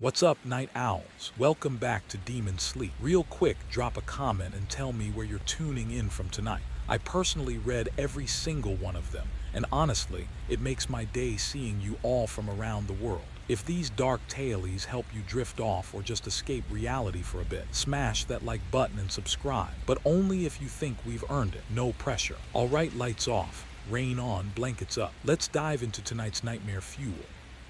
What's up, night owls? Welcome back to Demon Sleep. Real quick, drop a comment and tell me where you're tuning in from tonight. I personally read every single one of them, and honestly, it makes my day seeing you all from around the world. If these dark tailies help you drift off or just escape reality for a bit, smash that like button and subscribe. But only if you think we've earned it. No pressure. Alright, lights off, rain on, blankets up. Let's dive into tonight's nightmare fuel.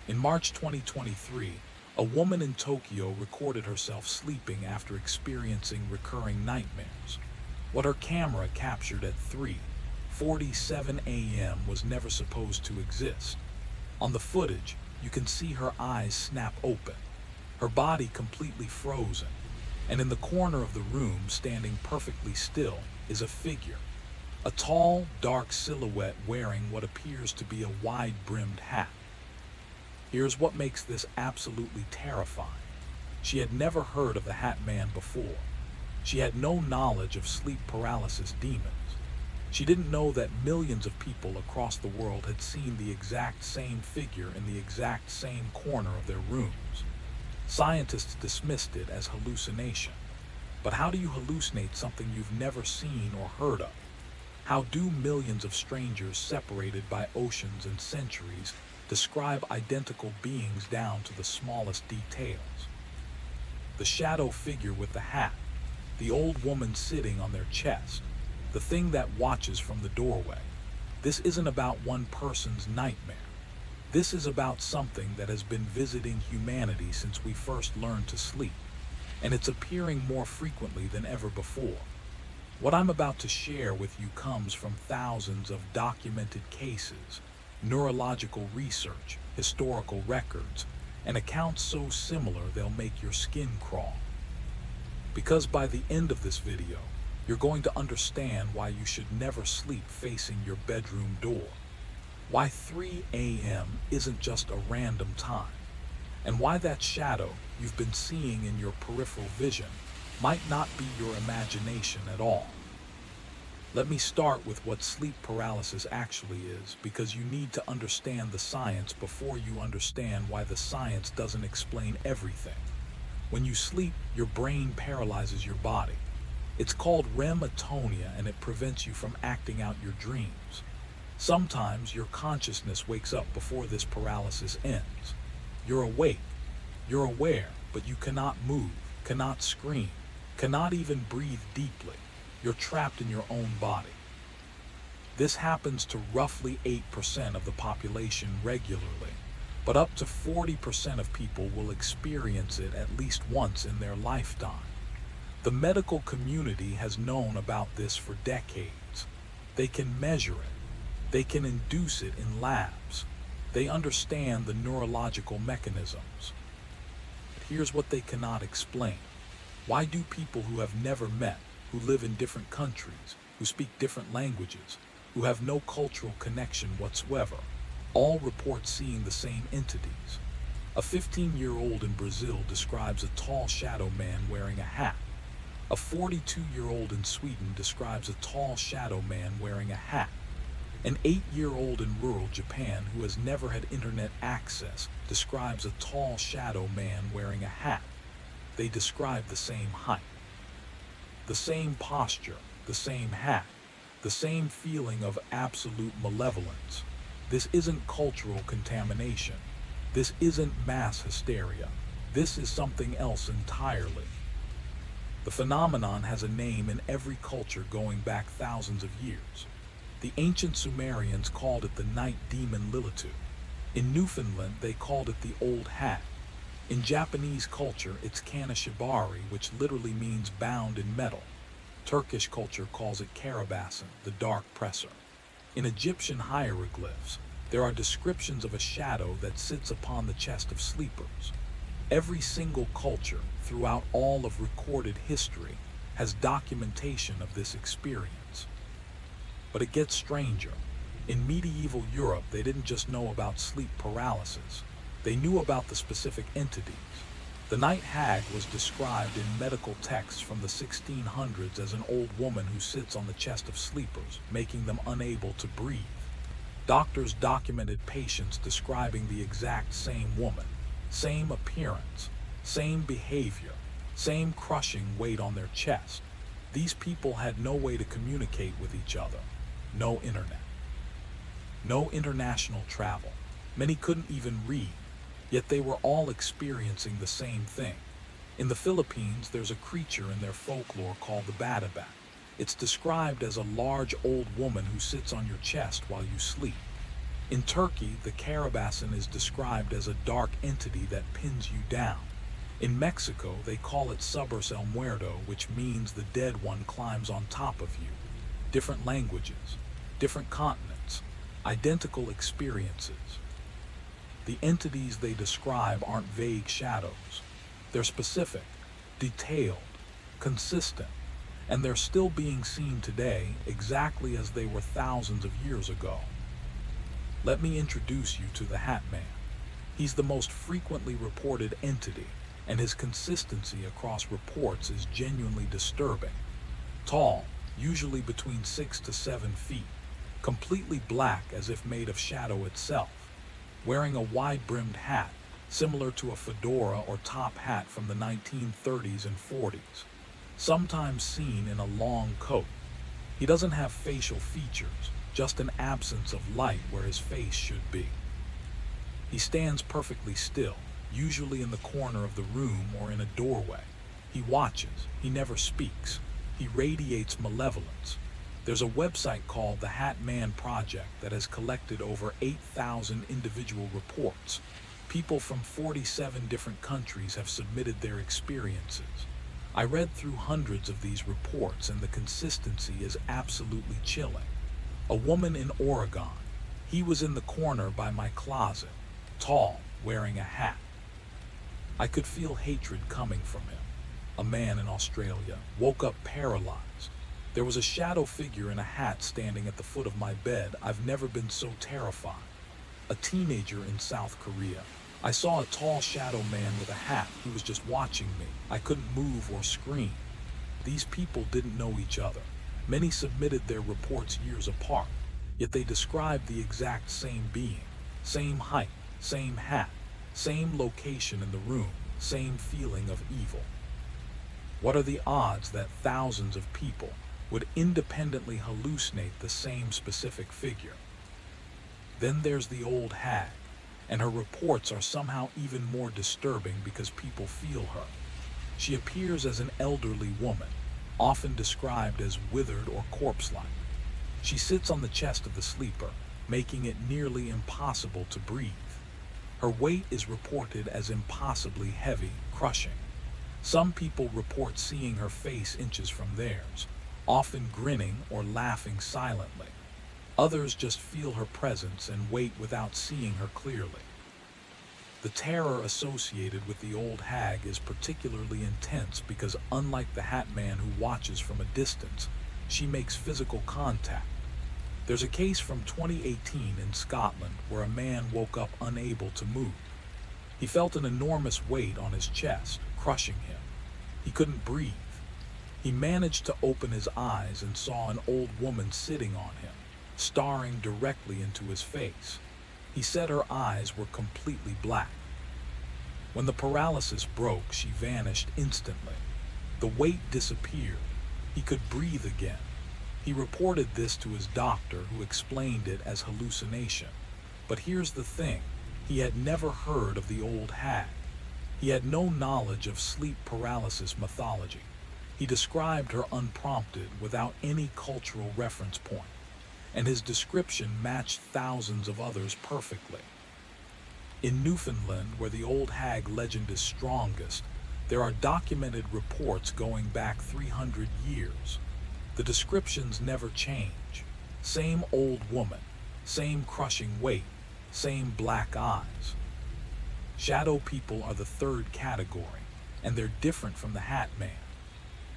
In March 2023, a woman in Tokyo recorded herself sleeping after experiencing recurring nightmares. What her camera captured at 3:47 a.m. was never supposed to exist. On the footage, you can see her eyes snap open, her body completely frozen, and in the corner of the room, standing perfectly still, is a figure. A tall, dark silhouette wearing what appears to be a wide-brimmed hat. Here's what makes this absolutely terrifying. She had never heard of the Hat Man before. She had no knowledge of sleep paralysis demons. She didn't know that millions of people across the world had seen the exact same figure in the exact same corner of their rooms. Scientists dismissed it as hallucination. But how do you hallucinate something you've never seen or heard of? How do millions of strangers separated by oceans and centuries describe identical beings down to the smallest details? The shadow figure with the hat, the old woman sitting on their chest, the thing that watches from the doorway. This isn't about one person's nightmare. This is about something that has been visiting humanity since we first learned to sleep, and it's appearing more frequently than ever before. What I'm about to share with you comes from thousands of documented cases, neurological research, historical records, and accounts so similar they'll make your skin crawl. Because by the end of this video, you're going to understand why you should never sleep facing your bedroom door, why 3 a.m. isn't just a random time, and why that shadow you've been seeing in your peripheral vision might not be your imagination at all. Let me start with what sleep paralysis actually is, because you need to understand the science before you understand why the science doesn't explain everything. When you sleep, your brain paralyzes your body. It's called REM atonia, and it prevents you from acting out your dreams. Sometimes your consciousness wakes up before this paralysis ends. You're awake, you're aware, but you cannot move, cannot scream, cannot even breathe deeply. You're trapped in your own body. This happens to roughly 8% of the population regularly, but up to 40% of people will experience it at least once in their lifetime. The medical community has known about this for decades. They can measure it. They can induce it in labs. They understand the neurological mechanisms. But here's what they cannot explain. Why do people who have never met, who live in different countries, who speak different languages, who have no cultural connection whatsoever, all report seeing the same entities? A 15-year-old in Brazil describes a tall shadow man wearing a hat. A 42-year-old in Sweden describes a tall shadow man wearing a hat. An 8-year-old in rural Japan who has never had internet access describes a tall shadow man wearing a hat. They describe the same height, the same posture, the same hat, the same feeling of absolute malevolence. This isn't cultural contamination. This isn't mass hysteria. This is something else entirely. The phenomenon has a name in every culture going back thousands of years. The ancient Sumerians called it the night demon Lilitu. In Newfoundland, they called it the old hat. In Japanese culture, it's kanashibari, which literally means bound in metal. Turkish culture calls it karabasan, the dark presser. In Egyptian hieroglyphs, there are descriptions of a shadow that sits upon the chest of sleepers. Every single culture, throughout all of recorded history, has documentation of this experience. But it gets stranger. In medieval Europe, they didn't just know about sleep paralysis. They knew about the specific entities. The night hag was described in medical texts from the 1600s as an old woman who sits on the chest of sleepers, making them unable to breathe. Doctors documented patients describing the exact same woman, same appearance, same behavior, same crushing weight on their chest. These people had no way to communicate with each other. No internet. No international travel. Many couldn't even read, yet they were all experiencing the same thing. In the Philippines, there's a creature in their folklore called the batabat. It's described as a large old woman who sits on your chest while you sleep. In Turkey, the carabasan is described as a dark entity that pins you down. In Mexico, they call it subers el muerto, which means the dead one climbs on top of you. Different languages, different continents, identical experiences. The entities they describe aren't vague shadows. They're specific, detailed, consistent, and they're still being seen today exactly as they were thousands of years ago. Let me introduce you to the Hat Man. He's the most frequently reported entity, and his consistency across reports is genuinely disturbing. Tall, usually between 6 to 7 feet, completely black as if made of shadow itself, wearing a wide-brimmed hat, similar to a fedora or top hat from the 1930s and 40s, sometimes seen in a long coat. He doesn't have facial features, just an absence of light where his face should be. He stands perfectly still, usually in the corner of the room or in a doorway. He watches, he never speaks. He radiates malevolence. There's a website called the Hat Man Project that has collected over 8,000 individual reports. People from 47 different countries have submitted their experiences. I read through hundreds of these reports, and the consistency is absolutely chilling. A woman in Oregon. He was in the corner by my closet, tall, wearing a hat. I could feel hatred coming from him. A man in Australia woke up paralyzed. There was a shadow figure in a hat standing at the foot of my bed. I've never been so terrified. A teenager in South Korea. I saw a tall shadow man with a hat. He was just watching me. I couldn't move or scream. These people didn't know each other. Many submitted their reports years apart, yet they described the exact same being. Same height, same hat, same location in the room, same feeling of evil. What are the odds that thousands of people would independently hallucinate the same specific figure? Then there's the old hag, and her reports are somehow even more disturbing because people feel her. She appears as an elderly woman, often described as withered or corpse-like. She sits on the chest of the sleeper, making it nearly impossible to breathe. Her weight is reported as impossibly heavy, crushing. Some people report seeing her face inches from theirs, often grinning or laughing silently. Others just feel her presence and wait without seeing her clearly. The terror associated with the old hag is particularly intense because, unlike the Hat Man who watches from a distance, she makes physical contact. There's a case from 2018 in Scotland where a man woke up unable to move. He felt an enormous weight on his chest, crushing him. He couldn't breathe. He managed to open his eyes and saw an old woman sitting on him, staring directly into his face. He said her eyes were completely black. When the paralysis broke, she vanished instantly. The weight disappeared. He could breathe again. He reported this to his doctor, who explained it as hallucination. But here's the thing. He had never heard of the old hag. He had no knowledge of sleep paralysis mythology. He described her unprompted, without any cultural reference point, and his description matched thousands of others perfectly. In Newfoundland, where the old hag legend is strongest, there are documented reports going back 300 years. The descriptions never change. Same old woman, same crushing weight, same black eyes. Shadow people are the third category, and they're different from the Hat Man.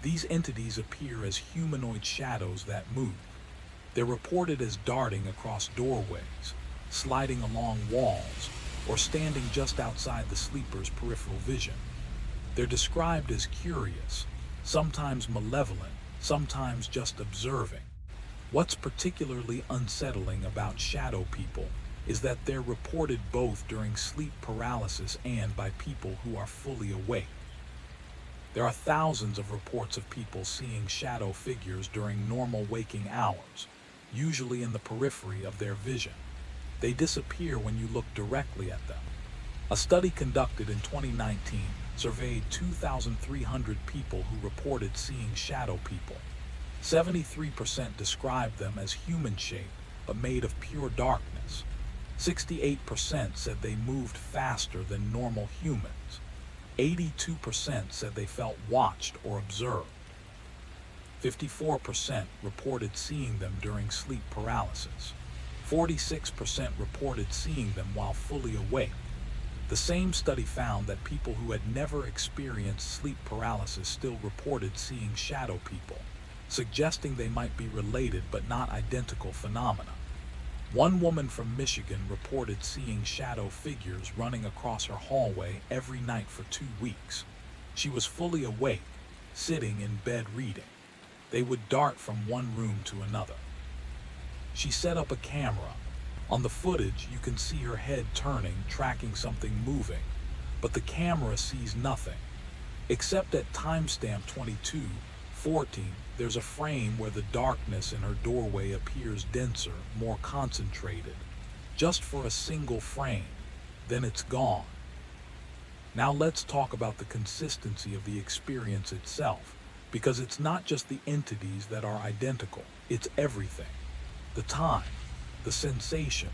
These entities appear as humanoid shadows that move. They're reported as darting across doorways, sliding along walls, or standing just outside the sleeper's peripheral vision. They're described as curious, sometimes malevolent, sometimes just observing. What's particularly unsettling about shadow people is that they're reported both during sleep paralysis and by people who are fully awake. There are thousands of reports of people seeing shadow figures during normal waking hours, usually in the periphery of their vision. They disappear when you look directly at them. A study conducted in 2019 surveyed 2,300 people who reported seeing shadow people. 73% described them as human-shaped, but made of pure darkness. 68% said they moved faster than normal humans. 82% said they felt watched or observed. 54% reported seeing them during sleep paralysis. 46% reported seeing them while fully awake. The same study found that people who had never experienced sleep paralysis still reported seeing shadow people, suggesting they might be related but not identical phenomena. One woman from Michigan reported seeing shadow figures running across her hallway every night for 2 weeks. She was fully awake, sitting in bed reading. They would dart from one room to another. She set up a camera. On the footage, you can see her head turning, tracking something moving, but the camera sees nothing. Except at timestamp 22:14, there's a frame where the darkness in her doorway appears denser, more concentrated. Just for a single frame, then it's gone. Now let's talk about the consistency of the experience itself, because it's not just the entities that are identical, it's everything. The time, the sensations,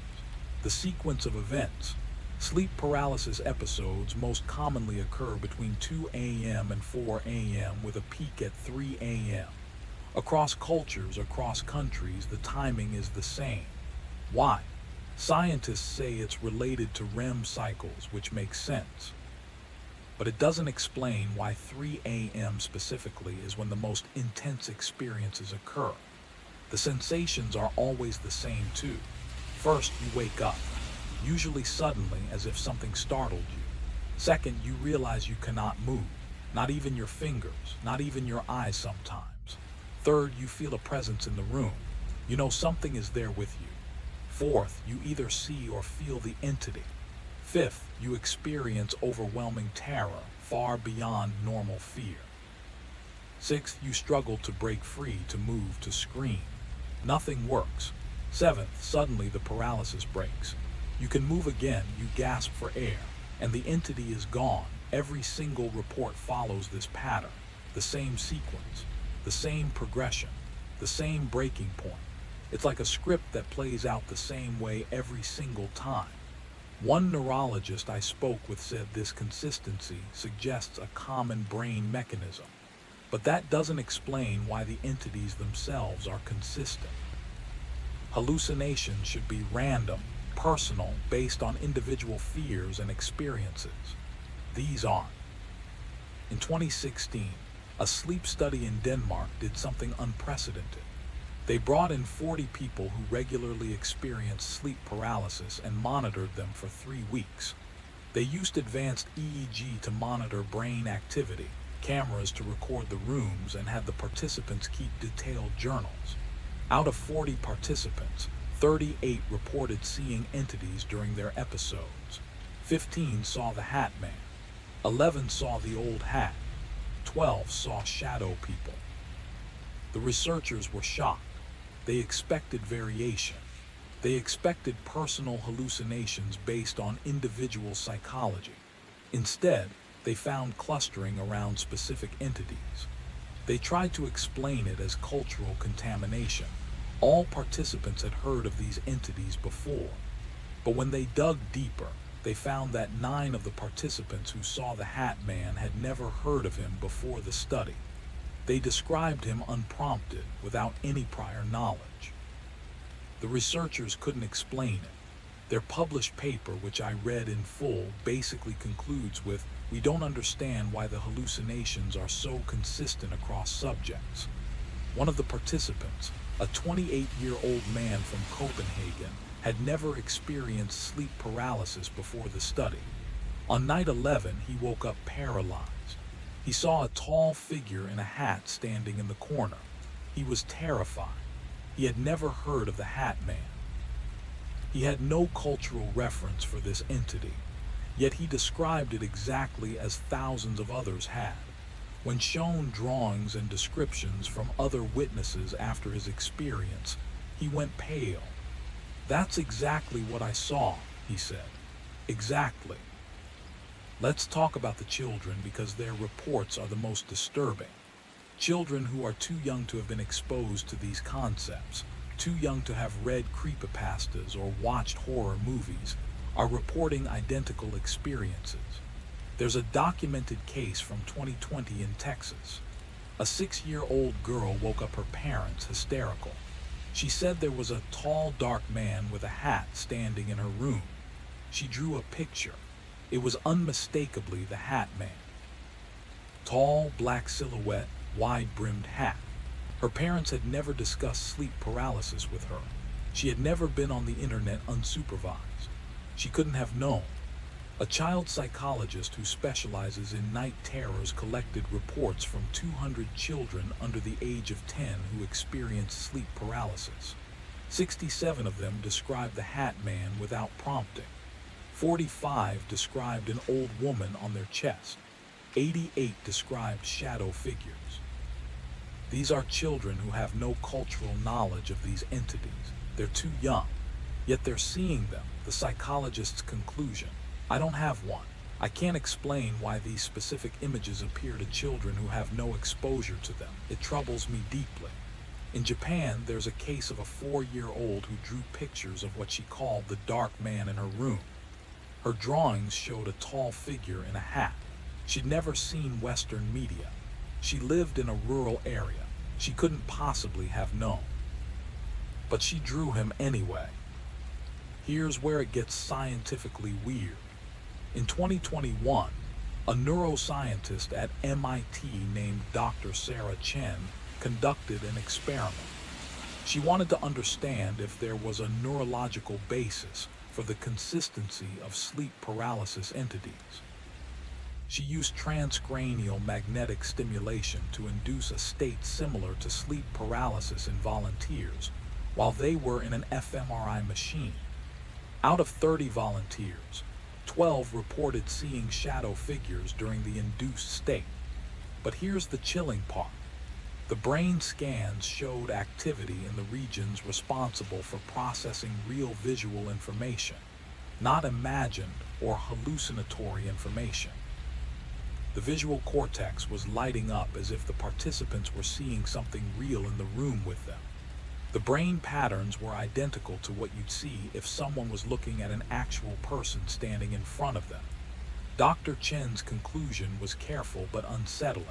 the sequence of events. Sleep paralysis episodes most commonly occur between 2 a.m. and 4 a.m. with a peak at 3 a.m. Across cultures, across countries, the timing is the same. Why? Scientists say it's related to REM cycles, which makes sense. But it doesn't explain why 3 a.m. specifically is when the most intense experiences occur. The sensations are always the same too. First, you wake up, usually suddenly as if something startled you. Second, you realize you cannot move, not even your fingers, not even your eyes sometimes. Third, you feel a presence in the room. You know something is there with you. Fourth, you either see or feel the entity. Fifth, you experience overwhelming terror far beyond normal fear. Sixth, you struggle to break free, to move, to scream. Nothing works. Seventh, suddenly the paralysis breaks. You can move again, you gasp for air, and the entity is gone. Every single report follows this pattern, the same sequence, the same progression, the same breaking point. It's like a script that plays out the same way every single time. One neurologist I spoke with said this consistency suggests a common brain mechanism, but that doesn't explain why the entities themselves are consistent. Hallucinations should be random, personal, based on individual fears and experiences. These aren't. In 2016, a sleep study in Denmark did something unprecedented. They brought in 40 people who regularly experienced sleep paralysis and monitored them for 3 weeks. They used advanced EEG to monitor brain activity, cameras to record the rooms, and had the participants keep detailed journals. Out of 40 participants, 38 reported seeing entities during their episodes. 15 saw the Hat Man. 11 saw the old hat. 12 saw shadow people. The researchers were shocked. They expected variation. They expected personal hallucinations based on individual psychology. Instead, they found clustering around specific entities. They tried to explain it as cultural contamination. All participants had heard of these entities before, but when they dug deeper, they found that 9 of the participants who saw the Hat Man had never heard of him before the study. They described him unprompted, without any prior knowledge. The researchers couldn't explain it. Their published paper, which I read in full, basically concludes with, "We don't understand why the hallucinations are so consistent across subjects." One of the participants, a 28-year-old man from Copenhagen, had never experienced sleep paralysis before the study. On night 11, he woke up paralyzed. He saw a tall figure in a hat standing in the corner. He was terrified. He had never heard of the Hat Man. He had no cultural reference for this entity, yet he described it exactly as thousands of others had. When shown drawings and descriptions from other witnesses after his experience, he went pale. "That's exactly what I saw," he said. "Exactly." Let's talk about the children because their reports are the most disturbing. Children who are too young to have been exposed to these concepts, too young to have read creepypastas or watched horror movies, are reporting identical experiences. There's a documented case from 2020 in Texas. A 6-year-old girl woke up her parents hysterical. She said there was a tall, dark man with a hat standing in her room. She drew a picture. It was unmistakably the Hat Man. Tall, black silhouette, wide-brimmed hat. Her parents had never discussed sleep paralysis with her. She had never been on the internet unsupervised. She couldn't have known. A child psychologist who specializes in night terrors collected reports from 200 children under the age of 10 who experienced sleep paralysis. 67 of them described the Hat Man without prompting. 45 described an old woman on their chest. 88 described shadow figures. These are children who have no cultural knowledge of these entities. They're too young, yet they're seeing them. The psychologist's conclusion: "I don't have one. I can't explain why these specific images appear to children who have no exposure to them. It troubles me deeply." In Japan, there's a case of a 4-year-old who drew pictures of what she called the dark man in her room. Her drawings showed a tall figure in a hat. She'd never seen Western media. She lived in a rural area. She couldn't possibly have known. But she drew him anyway. Here's where it gets scientifically weird. In 2021, a neuroscientist at MIT named Dr. Sarah Chen conducted an experiment. She wanted to understand if there was a neurological basis for the consistency of sleep paralysis entities. She used transcranial magnetic stimulation to induce a state similar to sleep paralysis in volunteers while they were in an fMRI machine. Out of 30 volunteers, 12 reported seeing shadow figures during the induced state. But here's the chilling part. The brain scans showed activity in the regions responsible for processing real visual information, not imagined or hallucinatory information. The visual cortex was lighting up as if the participants were seeing something real in the room with them. The brain patterns were identical to what you'd see if someone was looking at an actual person standing in front of them. Dr. Chen's conclusion was careful but unsettling.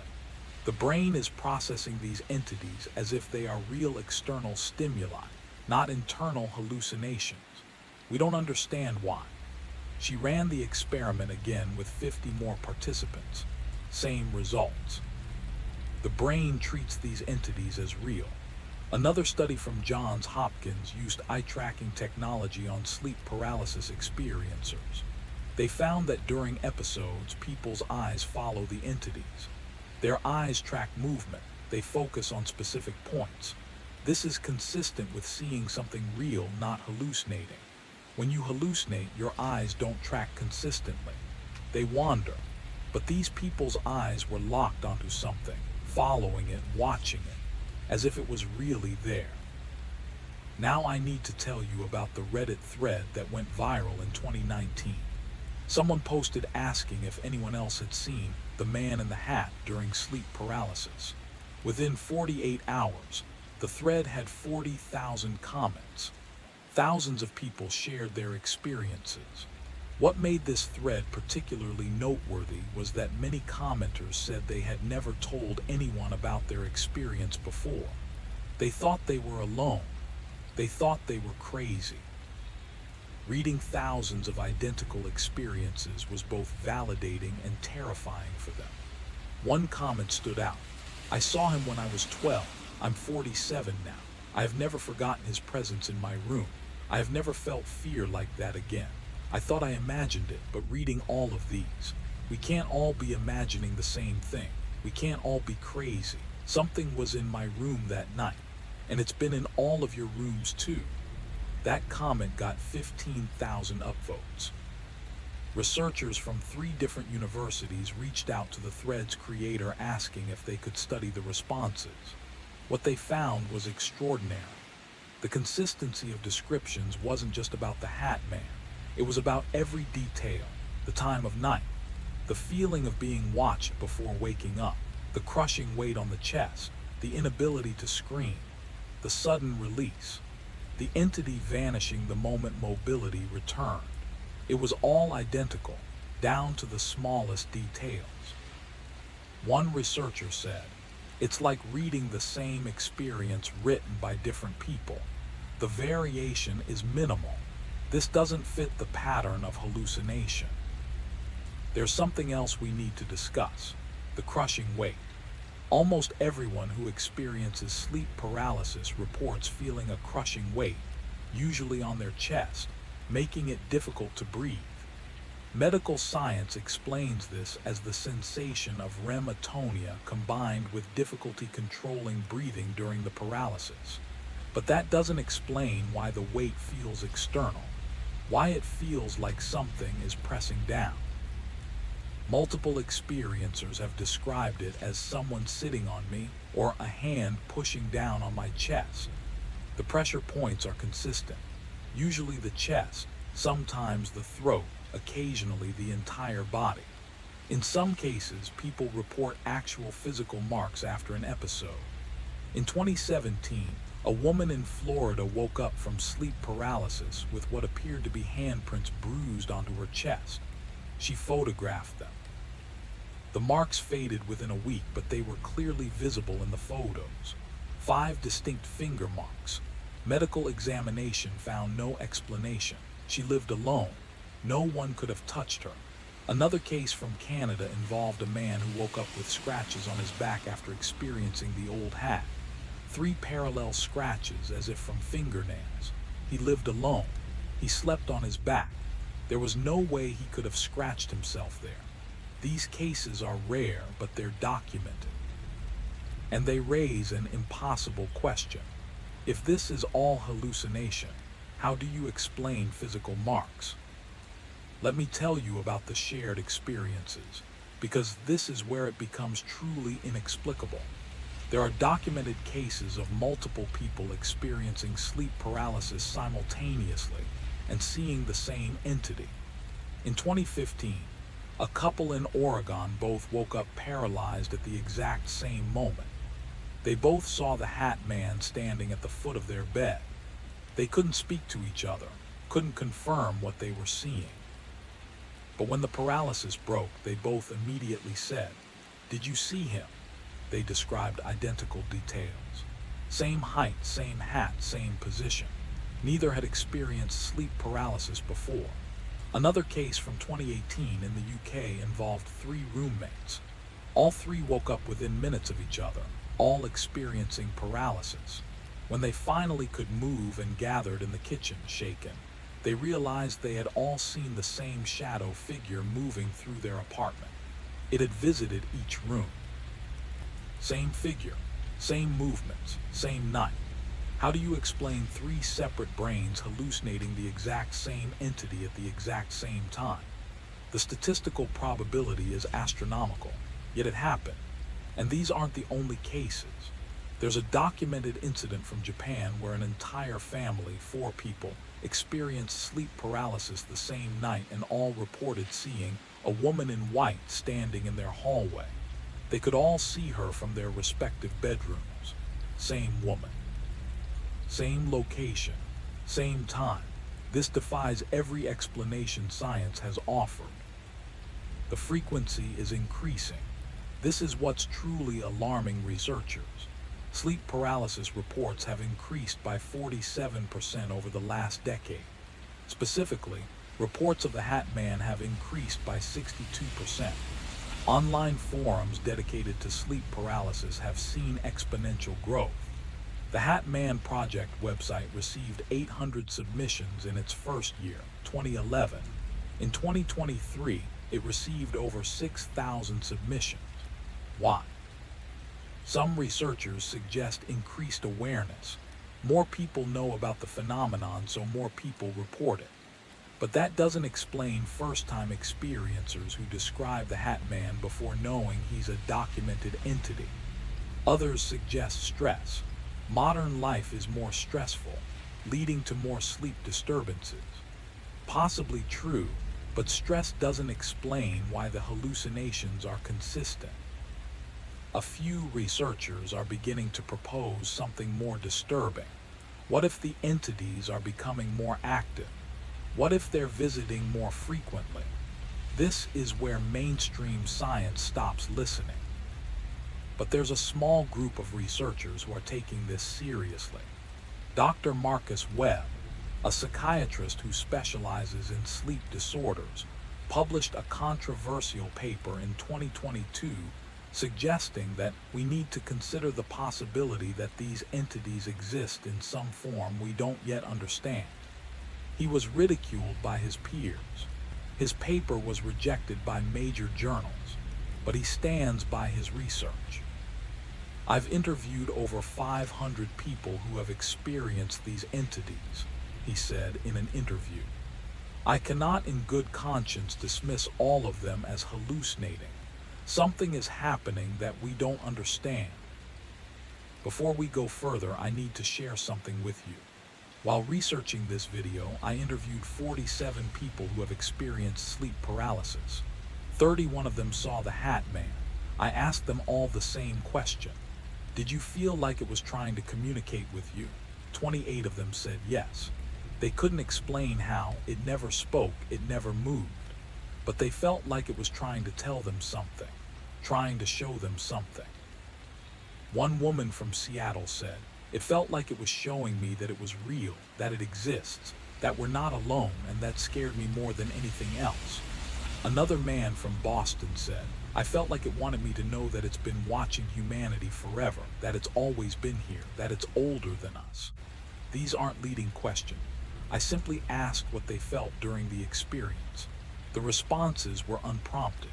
The brain is processing these entities as if they are real external stimuli, not internal hallucinations. We don't understand why. She ran the experiment again with 50 more participants. Same results. The brain treats these entities as real. Another study from Johns Hopkins used eye tracking technology on sleep paralysis experiencers. They found that during episodes, people's eyes follow the entities. Their eyes track movement. They focus on specific points. This is consistent with seeing something real, not hallucinating. When you hallucinate, your eyes don't track consistently. They wander. But these people's eyes were locked onto something, following it, watching it, as if it was really there. Now I need to tell you about the Reddit thread that went viral in 2019. Someone posted asking if anyone else had seen the man in the hat during sleep paralysis. Within 48 hours, the thread had 40,000 comments. Thousands of people shared their experiences. What made this thread particularly noteworthy was that many commenters said they had never told anyone about their experience before. They thought they were alone. They thought they were crazy. Reading thousands of identical experiences was both validating and terrifying for them. One comment stood out. "I saw him when I was 12. I'm 47 now. I have never forgotten his presence in my room. I have never felt fear like that again. I thought I imagined it, but reading all of these, we can't all be imagining the same thing. We can't all be crazy. Something was in my room that night, and it's been in all of your rooms too." That comment got 15,000 upvotes. Researchers from 3 different universities reached out to the thread's creator asking if they could study the responses. What they found was extraordinary. The consistency of descriptions wasn't just about the Hat Man. It was about every detail: the time of night, the feeling of being watched before waking up, the crushing weight on the chest, the inability to scream, the sudden release, the entity vanishing the moment mobility returned. It was all identical, down to the smallest details. One researcher said, "It's like reading the same experience written by different people. The variation is minimal. This doesn't fit the pattern of hallucination." There's something else we need to discuss: the crushing weight. Almost everyone who experiences sleep paralysis reports feeling a crushing weight, usually on their chest, making it difficult to breathe. Medical science explains this as the sensation of REM atonia combined with difficulty controlling breathing during the paralysis. But that doesn't explain why the weight feels external, why it feels like something is pressing down. Multiple experiencers have described it as someone sitting on me or a hand pushing down on my chest. The pressure points are consistent, usually the chest, sometimes the throat, occasionally the entire body. In some cases, people report actual physical marks after an episode. In 2017, a woman in Florida woke up from sleep paralysis with what appeared to be handprints bruised onto her chest. She photographed them. The marks faded within a week, but they were clearly visible in the photos. 5 distinct finger marks. Medical examination found no explanation. She lived alone. No one could have touched her. Another case from Canada involved a man who woke up with scratches on his back after experiencing the old hat. 3 parallel scratches as if from fingernails. He lived alone. He slept on his back. There was no way he could have scratched himself there. These cases are rare, but they're documented. And they raise an impossible question. If this is all hallucination, how do you explain physical marks? Let me tell you about the shared experiences, because this is where it becomes truly inexplicable. There are documented cases of multiple people experiencing sleep paralysis simultaneously and seeing the same entity. In 2015, a couple in Oregon both woke up paralyzed at the exact same moment. They both saw the Hat Man standing at the foot of their bed. They couldn't speak to each other, couldn't confirm what they were seeing. But when the paralysis broke, they both immediately said, "Did you see him?" They described identical details. Same height, same hat, same position. Neither had experienced sleep paralysis before. Another case from 2018 in the UK involved 3 roommates. All 3 woke up within minutes of each other, all experiencing paralysis. When they finally could move and gathered in the kitchen, shaken, they realized they had all seen the same shadow figure moving through their apartment. It had visited each room. Same figure, same movements, same night. How do you explain 3 separate brains hallucinating the exact same entity at the exact same time? The statistical probability is astronomical, yet it happened. And these aren't the only cases. There's a documented incident from Japan where an entire family, 4 people, experienced sleep paralysis the same night and all reported seeing a woman in white standing in their hallway. They could all see her from their respective bedrooms. Same woman. Same location, same time. This defies every explanation science has offered. The frequency is increasing. This is what's truly alarming researchers. Sleep paralysis reports have increased by 47% over the last decade. Specifically, reports of the Hat Man have increased by 62%. Online forums dedicated to sleep paralysis have seen exponential growth. The Hat Man Project website received 800 submissions in its first year, 2011. In 2023, it received over 6,000 submissions. Why? Some researchers suggest increased awareness. More people know about the phenomenon, so more people report it. But that doesn't explain first-time experiencers who describe the Hat Man before knowing he's a documented entity. Others suggest stress. Modern life is more stressful, leading to more sleep disturbances. Possibly true, but stress doesn't explain why the hallucinations are consistent. A few researchers are beginning to propose something more disturbing. What if the entities are becoming more active? What if they're visiting more frequently? This is where mainstream science stops listening. But there's a small group of researchers who are taking this seriously. Dr. Marcus Webb, a psychiatrist who specializes in sleep disorders, published a controversial paper in 2022 suggesting that we need to consider the possibility that these entities exist in some form we don't yet understand. He was ridiculed by his peers. His paper was rejected by major journals, but he stands by his research. I've interviewed over 500 people who have experienced these entities, he said in an interview. I cannot in good conscience dismiss all of them as hallucinating. Something is happening that we don't understand. Before we go further, I need to share something with you. While researching this video, I interviewed 47 people who have experienced sleep paralysis. 31 of them saw the Hat Man. I asked them all the same question. Did you feel like it was trying to communicate with you? 28 of them said yes. They couldn't explain how. It never spoke, it never moved. But they felt like it was trying to tell them something, trying to show them something. One woman from Seattle said, it felt like it was showing me that it was real, that it exists, that we're not alone, and that scared me more than anything else. Another man from Boston said, I felt like it wanted me to know that it's been watching humanity forever, that it's always been here, that it's older than us. These aren't leading questions. I simply asked what they felt during the experience. The responses were unprompted,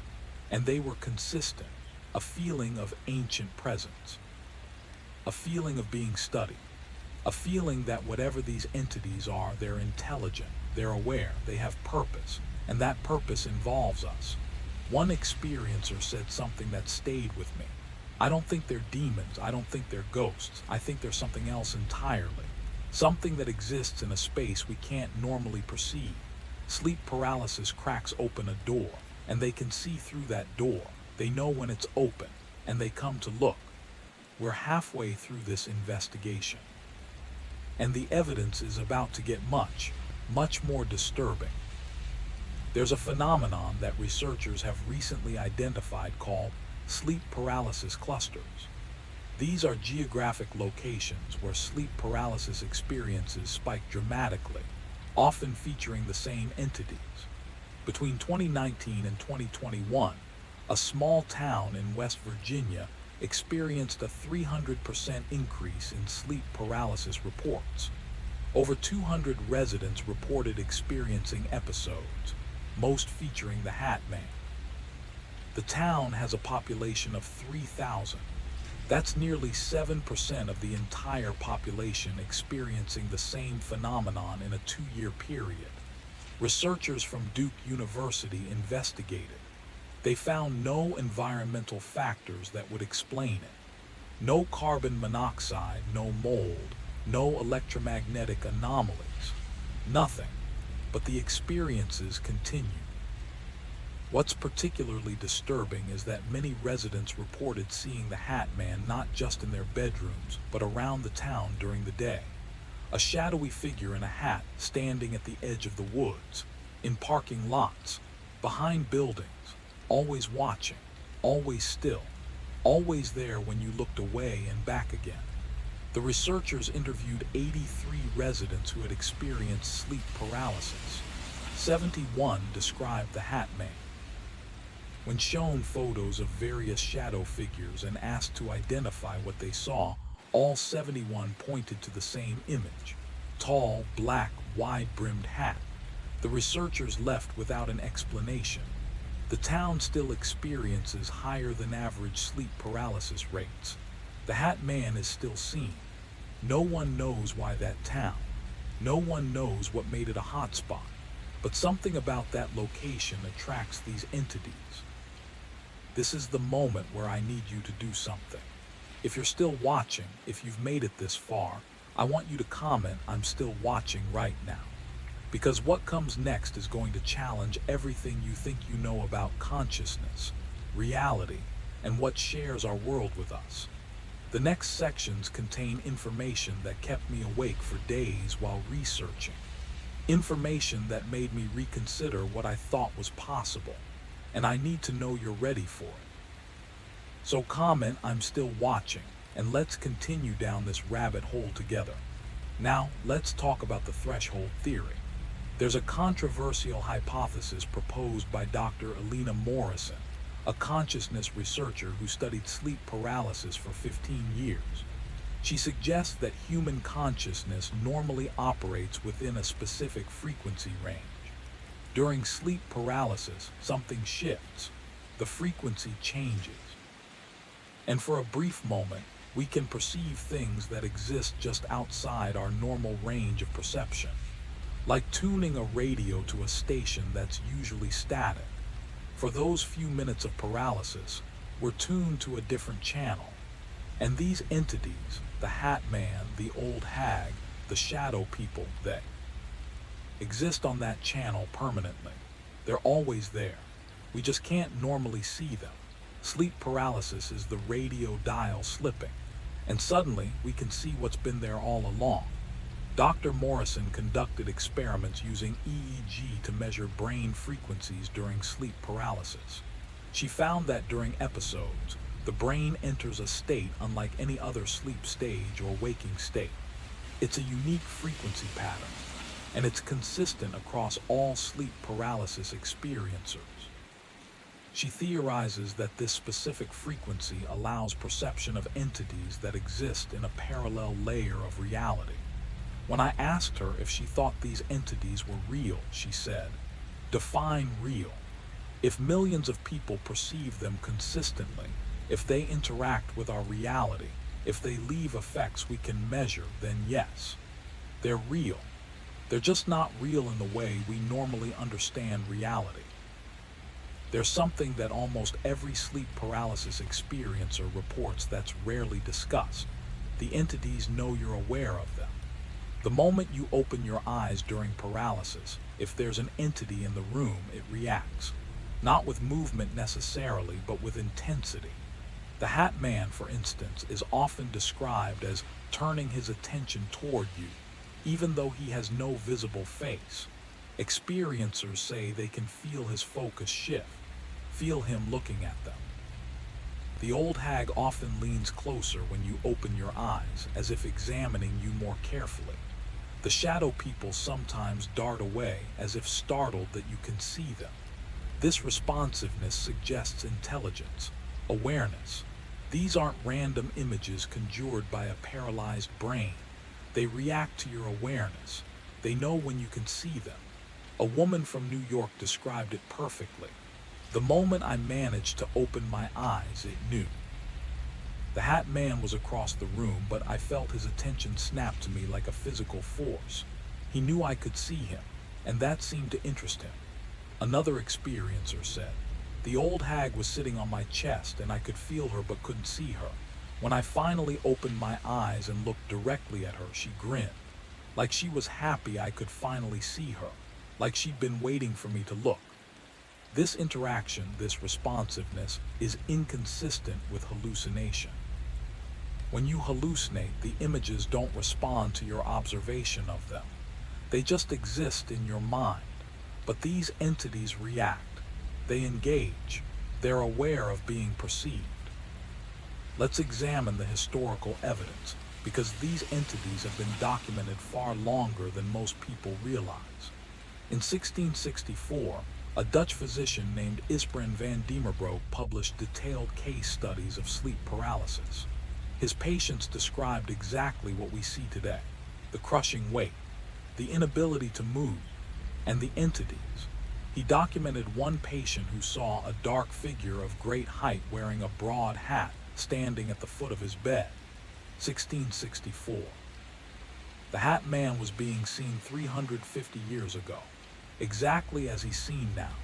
and they were consistent. A feeling of ancient presence. A feeling of being studied. A feeling that whatever these entities are, they're intelligent, they're aware, they have purpose, and that purpose involves us. One experiencer said something that stayed with me. I don't think they're demons, I don't think they're ghosts, I think they're something else entirely. Something that exists in a space we can't normally perceive. Sleep paralysis cracks open a door, and they can see through that door. They know when it's open, and they come to look. We're halfway through this investigation, and the evidence is about to get much more disturbing. There's a phenomenon that researchers have recently identified called sleep paralysis clusters. These are geographic locations where sleep paralysis experiences spike dramatically, often featuring the same entities. Between 2019 and 2021, a small town in West Virginia experienced a 300% increase in sleep paralysis reports. Over 200 residents reported experiencing episodes, most featuring the Hat Man. The town has a population of 3,000. That's nearly 7% of the entire population experiencing the same phenomenon in a 2-year period. Researchers from Duke University investigated. They found no environmental factors that would explain it. No carbon monoxide, no mold, no electromagnetic anomalies. Nothing. But the experiences continue. What's particularly disturbing is that many residents reported seeing the Hat Man not just in their bedrooms, but around the town during the day. A shadowy figure in a hat standing at the edge of the woods, in parking lots, behind buildings, always watching, always still, always there when you looked away and back again. The researchers interviewed 83 residents who had experienced sleep paralysis. 71 described the Hat Man. When shown photos of various shadow figures and asked to identify what they saw, all 71 pointed to the same image. Tall, black, wide-brimmed hat. The researchers left without an explanation. The town still experiences higher than average sleep paralysis rates. The Hat Man is still seen. No one knows why that town. No one knows what made it a hotspot. But something about that location attracts these entities. This is the moment where I need you to do something. If you're still watching, if you've made it this far, I want you to comment, "I'm still watching right now." Because what comes next is going to challenge everything you think you know about consciousness, reality, and what shares our world with us. The next sections contain information that kept me awake for days while researching. Information that made me reconsider what I thought was possible. And I need to know you're ready for it. So comment, "I'm still watching," and let's continue down this rabbit hole together. Now, let's talk about the threshold theory. There's a controversial hypothesis proposed by Dr. Alina Morrison, a consciousness researcher who studied sleep paralysis for 15 years. She suggests that human consciousness normally operates within a specific frequency range. During sleep paralysis, something shifts. The frequency changes. And for a brief moment, we can perceive things that exist just outside our normal range of perception. Like tuning a radio to a station that's usually static. For those few minutes of paralysis, we're tuned to a different channel. And these entities, the Hat Man, the Old Hag, the Shadow People, they exist on that channel permanently. They're always there. We just can't normally see them. Sleep paralysis is the radio dial slipping, and suddenly we can see what's been there all along. Dr. Morrison conducted experiments using EEG to measure brain frequencies during sleep paralysis. She found that during episodes, the brain enters a state unlike any other sleep stage or waking state. It's a unique frequency pattern, and it's consistent across all sleep paralysis experiencers. She theorizes that this specific frequency allows perception of entities that exist in a parallel layer of reality. When I asked her if she thought these entities were real, she said, "Define real. If millions of people perceive them consistently, if they interact with our reality, if they leave effects we can measure, then yes, they're real. They're just not real in the way we normally understand reality." There's something that almost every sleep paralysis experiencer reports that's rarely discussed. The entities know you're aware of them. The moment you open your eyes during paralysis, if there's an entity in the room, it reacts. Not with movement necessarily, but with intensity. The Hat Man, for instance, is often described as turning his attention toward you, even though he has no visible face. Experiencers say they can feel his focus shift, feel him looking at them. The Old Hag often leans closer when you open your eyes, as if examining you more carefully. The Shadow People sometimes dart away, as if startled that you can see them. This responsiveness suggests intelligence, awareness. These aren't random images conjured by a paralyzed brain. They react to your awareness. They know when you can see them. A woman from New York described it perfectly. "The moment I managed to open my eyes, it knew." The Hat Man was across the room, but I felt his attention snap to me like a physical force. He knew I could see him, and that seemed to interest him. Another experiencer said, "The Old Hag was sitting on my chest and I could feel her but couldn't see her. When I finally opened my eyes and looked directly at her, she grinned. Like she was happy I could finally see her, like she'd been waiting for me to look." This interaction, this responsiveness, is inconsistent with hallucination. When you hallucinate, the images don't respond to your observation of them. They just exist in your mind. But these entities react. They engage. They're aware of being perceived. Let's examine the historical evidence, because these entities have been documented far longer than most people realize. In 1664, a Dutch physician named Isbrand van Diemerbroek published detailed case studies of sleep paralysis. His patients described exactly what we see today: the crushing weight, the inability to move, and the entities. He documented one patient who saw a dark figure of great height wearing a broad hat standing at the foot of his bed. 1664. The Hat Man was being seen 350 years ago, exactly as he's seen now.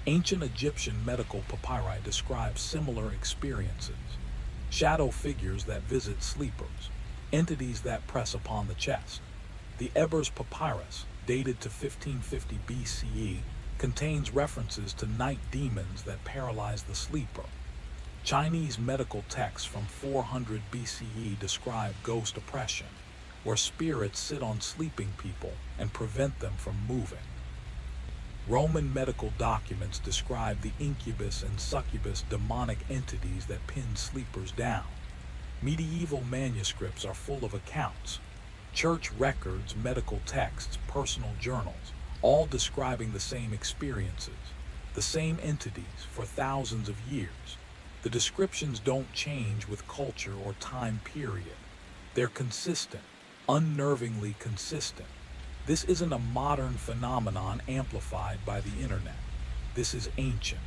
Ancient Egyptian medical papyri describe similar experiences. Shadow figures that visit sleepers, entities that press upon the chest. The Ebers Papyrus, dated to 1550 BCE, contains references to night demons that paralyze the sleeper. Chinese medical texts from 400 BCE describe ghost oppression, where spirits sit on sleeping people and prevent them from moving. Roman medical documents describe the incubus and succubus demonic entities that pin sleepers down. Medieval manuscripts are full of accounts. Church records, medical texts, personal journals, all describing the same experiences, the same entities for thousands of years. The descriptions don't change with culture or time period. They're consistent, unnervingly consistent. This isn't a modern phenomenon amplified by the internet. This is ancient.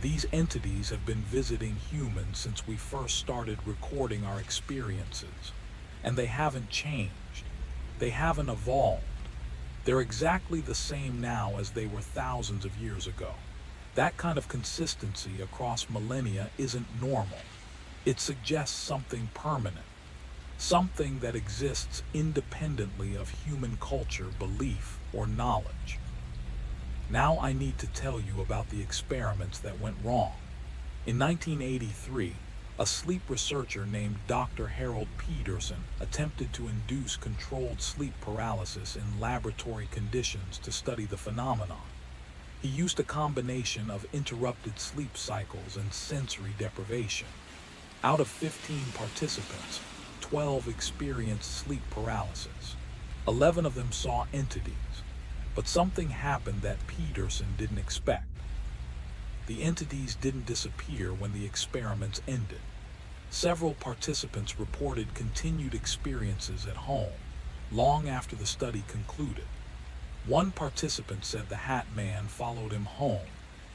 These entities have been visiting humans since we first started recording our experiences, and they haven't changed. They haven't evolved. They're exactly the same now as they were thousands of years ago. That kind of consistency across millennia isn't normal. It suggests something permanent, something that exists independently of human culture, belief, or knowledge. Now I need to tell you about the experiments that went wrong. In 1983, a sleep researcher named Dr. Harold Peterson attempted to induce controlled sleep paralysis in laboratory conditions to study the phenomenon. He used a combination of interrupted sleep cycles and sensory deprivation. Out of 15 participants, 12 experienced sleep paralysis. 11 of them saw entities, but something happened that Peterson didn't expect. The entities didn't disappear when the experiments ended. Several participants reported continued experiences at home, long after the study concluded. One participant said the Hat Man followed him home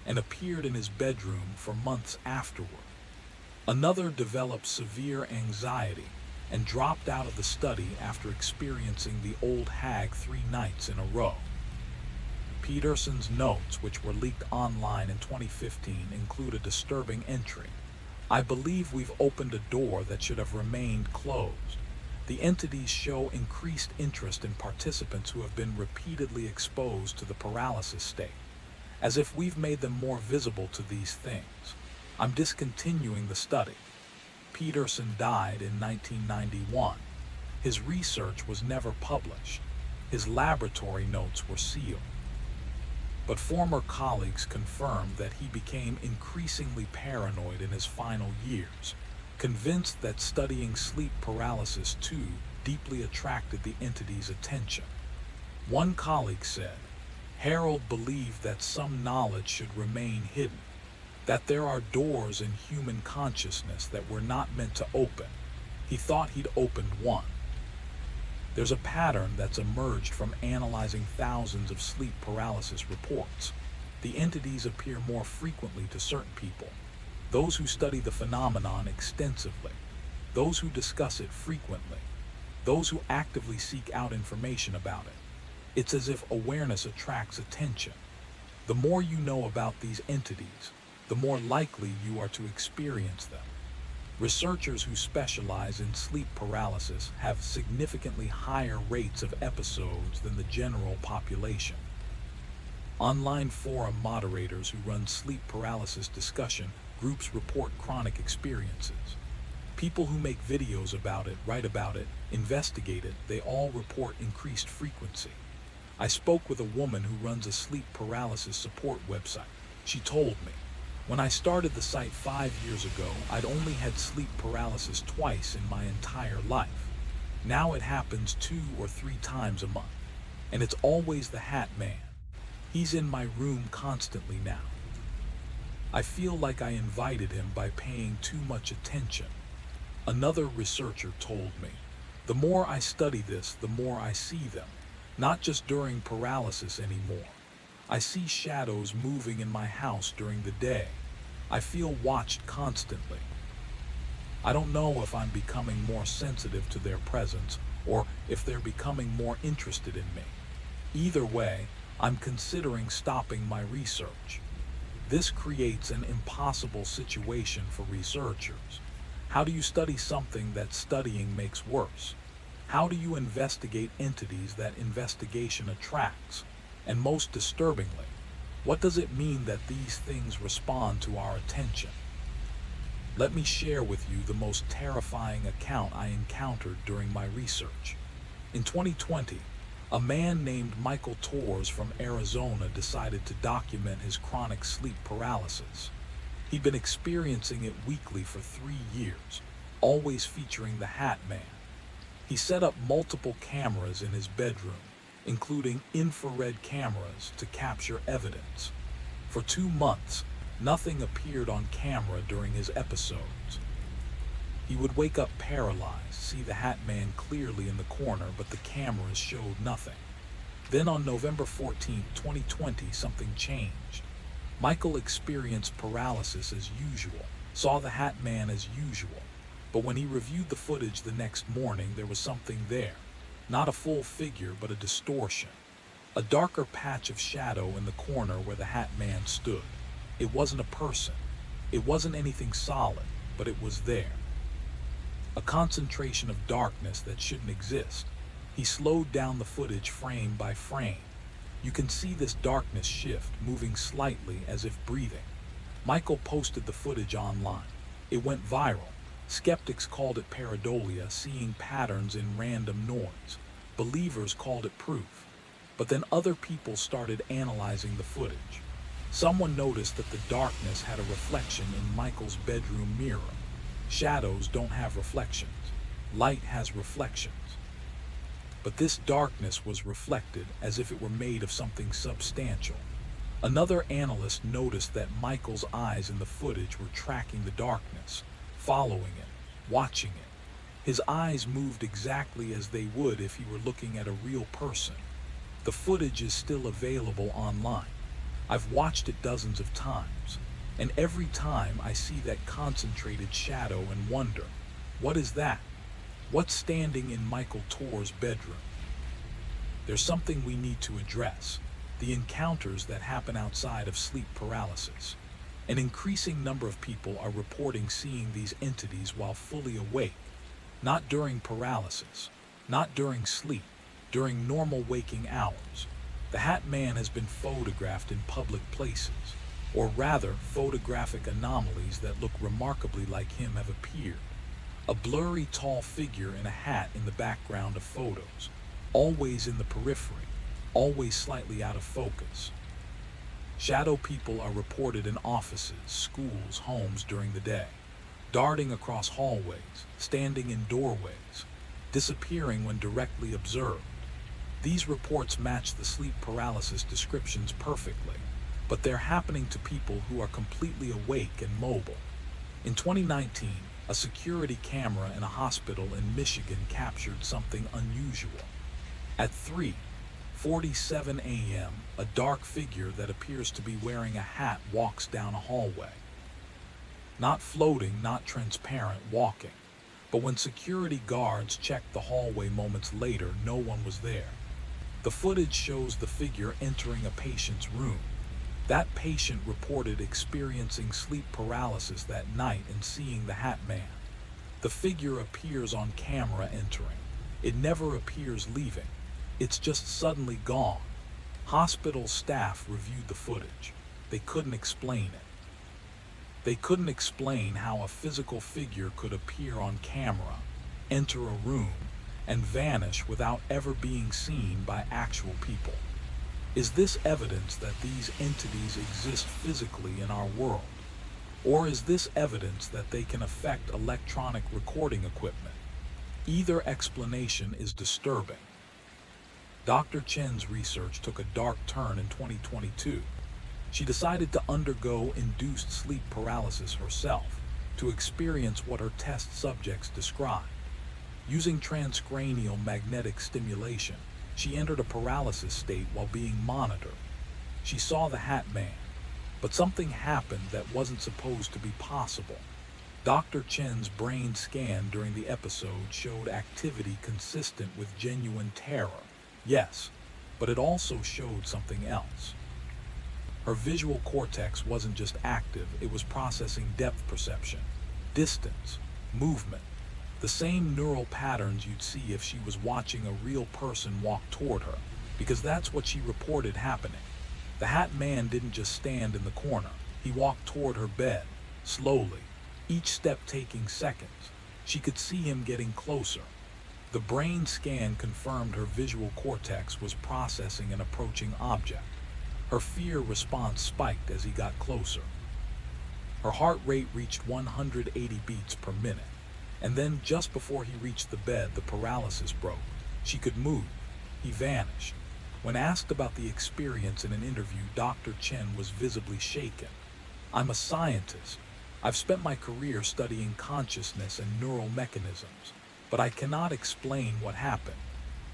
and appeared in his bedroom for months afterward. Another developed severe anxiety and dropped out of the study after experiencing the old hag 3 nights in a row. Peterson's notes, which were leaked online in 2015, include a disturbing entry. I believe we've opened a door that should have remained closed. The entities show increased interest in participants who have been repeatedly exposed to the paralysis state, as if we've made them more visible to these things. I'm discontinuing the study. Peterson died in 1991. His research was never published. His laboratory notes were sealed. But former colleagues confirmed that he became increasingly paranoid in his final years, convinced that studying sleep paralysis too deeply attracted the entity's attention. One colleague said, Harold believed that some knowledge should remain hidden, that there are doors in human consciousness that were not meant to open. He thought he'd opened one. There's a pattern that's emerged from analyzing thousands of sleep paralysis reports. The entities appear more frequently to certain people, those who study the phenomenon extensively, those who discuss it frequently, those who actively seek out information about it. It's as if awareness attracts attention. The more you know about these entities, the more likely you are to experience them. Researchers who specialize in sleep paralysis have significantly higher rates of episodes than the general population. Online forum moderators who run sleep paralysis discussion groups report chronic experiences. People who make videos about it, write about it, investigate it, they all report increased frequency. I spoke with a woman who runs a sleep paralysis support website. She told me, when I started the site 5 years ago, I'd only had sleep paralysis twice in my entire life. Now it happens 2 or 3 times a month, and it's always the Hat Man. He's in my room constantly now. I feel like I invited him by paying too much attention. Another researcher told me, the more I study this, the more I see them, not just during paralysis anymore. I see shadows moving in my house during the day. I feel watched constantly. I don't know if I'm becoming more sensitive to their presence or if they're becoming more interested in me. Either way, I'm considering stopping my research. This creates an impossible situation for researchers. How do you study something that studying makes worse? How do you investigate entities that investigation attracts? And most disturbingly, what does it mean that these things respond to our attention? Let me share with you the most terrifying account I encountered during my research. In 2020, a man named Michael Torres from Arizona decided to document his chronic sleep paralysis. He'd been experiencing it weekly for 3 years, always featuring the Hat Man. He set up multiple cameras in his bedroom, including infrared cameras to capture evidence. For 2 months, nothing appeared on camera during his episodes. He would wake up paralyzed, see the Hat Man clearly in the corner, but the cameras showed nothing. Then on November 14, 2020, something changed. Michael experienced paralysis as usual, saw the Hat Man as usual, but when he reviewed the footage the next morning, there was something there. Not a full figure, but a distortion. A darker patch of shadow in the corner where the Hat Man stood. It wasn't a person. It wasn't anything solid, but it was there. A concentration of darkness that shouldn't exist. He slowed down the footage frame by frame. You can see this darkness shift, moving slightly as if breathing. Michael posted the footage online. It went viral. Skeptics called it pareidolia, seeing patterns in random noise. Believers called it proof. But then other people started analyzing the footage. Someone noticed that the darkness had a reflection in Michael's bedroom mirror. Shadows don't have reflections. Light has reflections. But this darkness was reflected as if it were made of something substantial. Another analyst noticed that Michael's eyes in the footage were tracking the darkness, following it, watching it. His eyes moved exactly as they would if he were looking at a real person. The footage is still available online. I've watched it dozens of times, and every time I see that concentrated shadow and wonder, what is that? What's standing in Michael Torres' bedroom? There's something we need to address: the encounters that happen outside of sleep paralysis. An increasing number of people are reporting seeing these entities while fully awake, not during paralysis, not during sleep, during normal waking hours. The Hat Man has been photographed in public places, or rather, photographic anomalies that look remarkably like him have appeared. A blurry, tall figure in a hat in the background of photos, always in the periphery, always slightly out of focus. Shadow people are reported in offices, schools, homes during the day, darting across hallways, standing in doorways, disappearing when directly observed. These reports match the sleep paralysis descriptions perfectly, but they're happening to people who are completely awake and mobile. In 2019, a security camera in a hospital in Michigan captured something unusual. At 3:47 a.m., a dark figure that appears to be wearing a hat walks down a hallway. Not floating, not transparent, walking. But when security guards checked the hallway moments later, no one was there. The footage shows the figure entering a patient's room. That patient reported experiencing sleep paralysis that night and seeing the Hat Man. The figure appears on camera entering. It never appears leaving. It's just suddenly gone. Hospital staff reviewed the footage. They couldn't explain it. They couldn't explain how a physical figure could appear on camera, enter a room, and vanish without ever being seen by actual people. Is this evidence that these entities exist physically in our world? Or is this evidence that they can affect electronic recording equipment? Either explanation is disturbing. Dr. Chen's research took a dark turn in 2022. She decided to undergo induced sleep paralysis herself to experience what her test subjects described. Using transcranial magnetic stimulation, she entered a paralysis state while being monitored. She saw the Hat Man, but something happened that wasn't supposed to be possible. Dr. Chen's brain scan during the episode showed activity consistent with genuine terror. Yes, but it also showed something else. Her visual cortex wasn't just active, it was processing depth perception, distance, movement, the same neural patterns you'd see if she was watching a real person walk toward her, because that's what she reported happening. The Hat Man didn't just stand in the corner, he walked toward her bed, slowly, each step taking seconds. She could see him getting closer. The brain scan confirmed her visual cortex was processing an approaching object. Her fear response spiked as he got closer. Her heart rate reached 180 beats per minute. And then, just before he reached the bed, the paralysis broke. She could move. He vanished. When asked about the experience in an interview, Dr. Chen was visibly shaken. "I'm a scientist. I've spent my career studying consciousness and neural mechanisms, but I cannot explain what happened.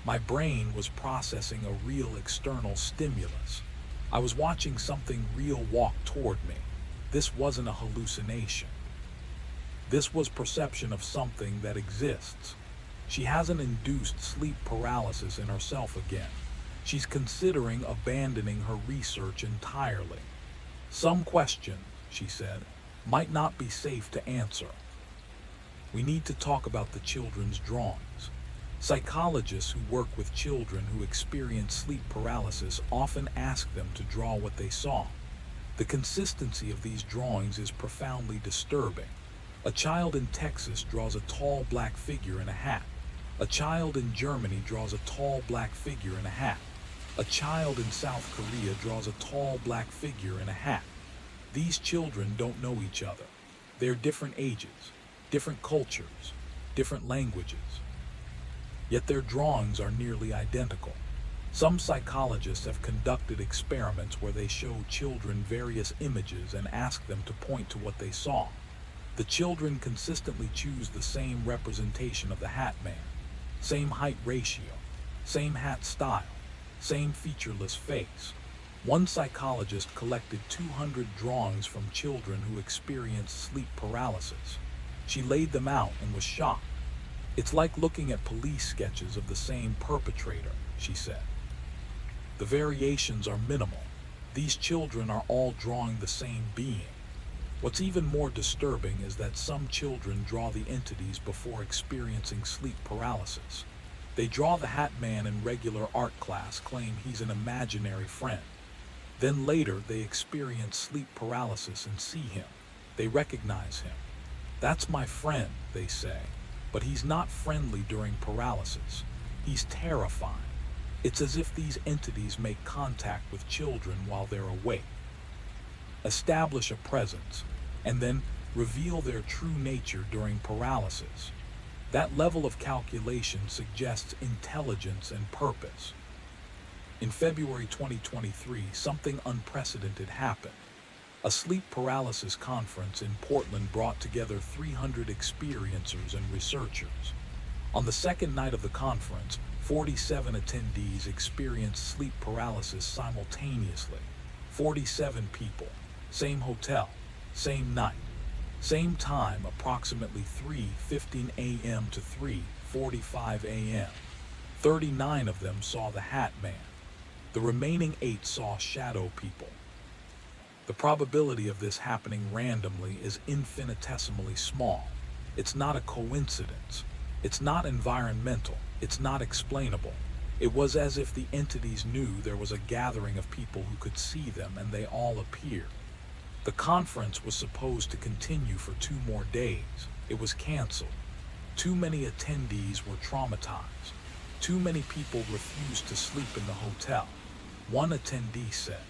My brain was processing a real external stimulus. I was watching something real walk toward me. This wasn't a hallucination. This was perception of something that exists." She hasn't induced sleep paralysis in herself again. She's considering abandoning her research entirely. "Some questions," she said, "might not be safe to answer. We need to talk about the children's drawings." Psychologists who work with children who experience sleep paralysis often ask them to draw what they saw. The consistency of these drawings is profoundly disturbing. A child in Texas draws a tall black figure in a hat. A child in Germany draws a tall black figure in a hat. A child in South Korea draws a tall black figure in a hat. These children don't know each other. They're different ages, different cultures, different languages. Yet their drawings are nearly identical. Some psychologists have conducted experiments where they show children various images and ask them to point to what they saw. The children consistently choose the same representation of the Hat Man. Same height ratio, same hat style, same featureless face. One psychologist collected 200 drawings from children who experienced sleep paralysis. She laid them out and was shocked. "It's like looking at police sketches of the same perpetrator," she said. "The variations are minimal. These children are all drawing the same being. What's even more disturbing is that some children draw the entities before experiencing sleep paralysis. They draw the Hat Man in regular art class, claim he's an imaginary friend. Then later they experience sleep paralysis and see him. They recognize him. 'That's my friend,' they say, but he's not friendly during paralysis. He's terrifying. It's as if these entities make contact with children while they're awake, establish a presence, and then reveal their true nature during paralysis. That level of calculation suggests intelligence and purpose." In February 2023, something unprecedented happened. A sleep paralysis conference in Portland brought together 300 experiencers and researchers. On the second night of the conference, 47 attendees experienced sleep paralysis simultaneously. 47 people, same hotel, same night, same time, approximately 3:15 a.m. to 3:45 a.m. 39 of them saw the Hat Man. The remaining 8 saw shadow people. The probability of this happening randomly is infinitesimally small. It's not a coincidence. It's not environmental. It's not explainable. It was as if the entities knew there was a gathering of people who could see them, and they all appeared. The conference was supposed to continue for 2 more days. It was canceled. Too many attendees were traumatized. Too many people refused to sleep in the hotel. One attendee said,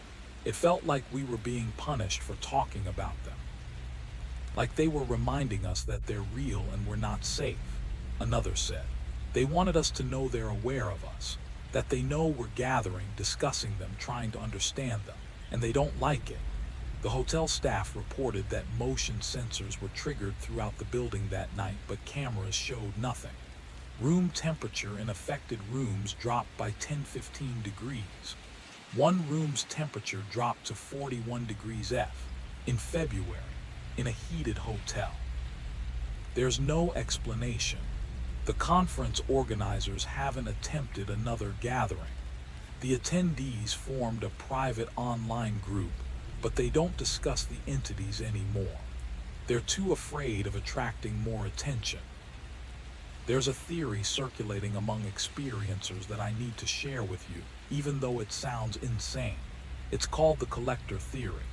"It felt like we were being punished for talking about them. Like they were reminding us that they're real and we're not safe." Another said, "They wanted us to know they're aware of us, that they know we're gathering, discussing them, trying to understand them, and they don't like it." The hotel staff reported that motion sensors were triggered throughout the building that night, but cameras showed nothing. Room temperature in affected rooms dropped by 10-15 degrees. One room's temperature dropped to 41 degrees F in February in a heated hotel. There's no explanation. The conference organizers haven't attempted another gathering. The attendees formed a private online group, but they don't discuss the entities anymore. They're too afraid of attracting more attention. There's a theory circulating among experiencers that I need to share with you, even though it sounds insane. It's called the collector theory.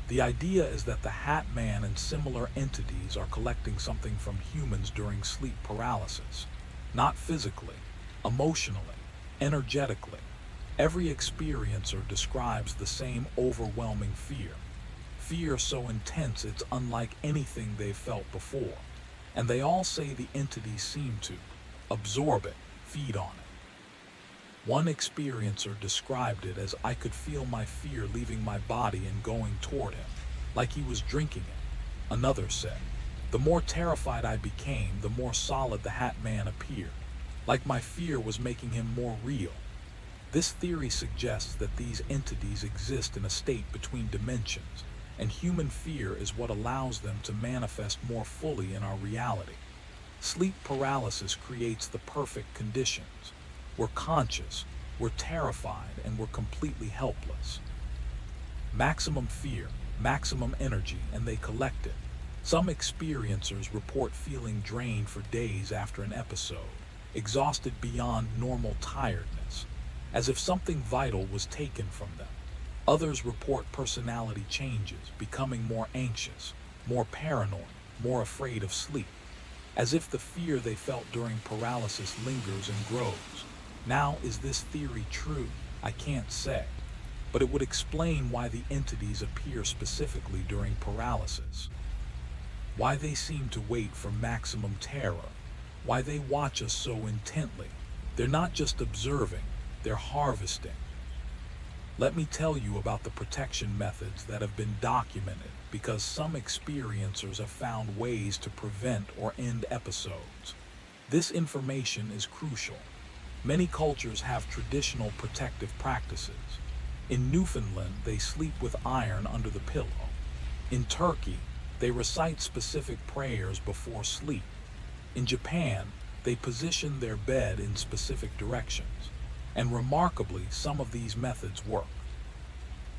The idea is that the Hat Man and similar entities are collecting something from humans during sleep paralysis. Not physically, emotionally, energetically. Every experiencer describes the same overwhelming fear. Fear so intense it's unlike anything they've felt before. And they all say the entities seem to absorb it, feed on it. One experiencer described it as I could feel my fear leaving my body and going toward him, like he was drinking it. Another said, the more terrified I became, the more solid the Hat Man appeared, like my fear was making him more real. This theory suggests that these entities exist in a state between dimensions, and human fear is what allows them to manifest more fully in our reality. Sleep paralysis creates the perfect conditions. We're conscious, we're terrified, and we're completely helpless. Maximum fear, maximum energy, and they collect it. Some experiencers report feeling drained for days after an episode, exhausted beyond normal tiredness, as if something vital was taken from them. Others report personality changes, becoming more anxious, more paranoid, more afraid of sleep, as if the fear they felt during paralysis lingers and grows. Now, is this theory true? I can't say, but it would explain why the entities appear specifically during paralysis, why they seem to wait for maximum terror, why they watch us so intently. They're not just observing, they're harvesting. Let me tell you about the protection methods that have been documented, because some experiencers have found ways to prevent or end episodes. This information is crucial. Many cultures have traditional protective practices. In Newfoundland, they sleep with iron under the pillow. In Turkey, they recite specific prayers before sleep. In Japan, they position their bed in specific directions. And remarkably, some of these methods work.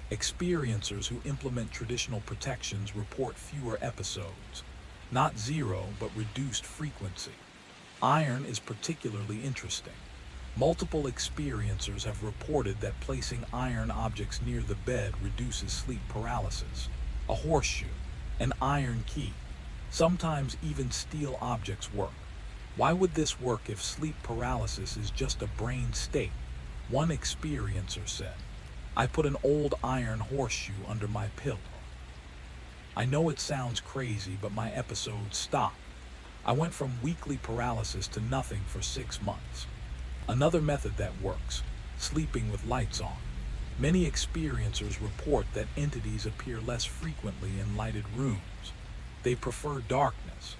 Experiencers who implement traditional protections report fewer episodes. Not zero, but reduced frequency. Iron is particularly interesting. Multiple experiencers have reported that placing iron objects near the bed reduces sleep paralysis. A horseshoe, an iron key, sometimes even steel objects work. Why would this work if sleep paralysis is just a brain state? One experiencer said, I put an old iron horseshoe under my pillow. I know it sounds crazy, but my episodes stopped. I went from weekly paralysis to nothing for 6 months. Another method that works, sleeping with lights on. Many experiencers report that entities appear less frequently in lighted rooms. They prefer darkness.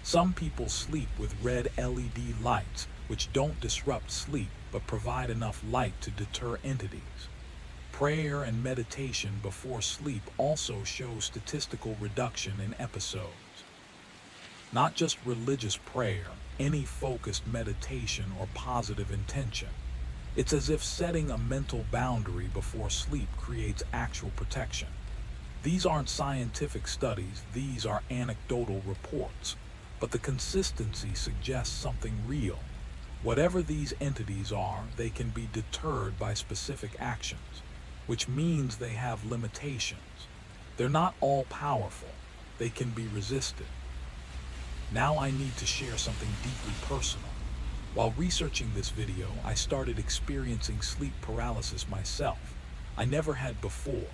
Some people sleep with red LED lights, which don't disrupt sleep but provide enough light to deter entities. Prayer and meditation before sleep also show statistical reduction in episodes. Not just religious prayer, any focused meditation or positive intention. It's as if setting a mental boundary before sleep creates actual protection. These aren't scientific studies, these are anecdotal reports, but the consistency suggests something real. Whatever these entities are, they can be deterred by specific actions, which means they have limitations. They're not all powerful, they can be resisted. Now I need to share something deeply personal. While researching this video, I started experiencing sleep paralysis myself. I never had before,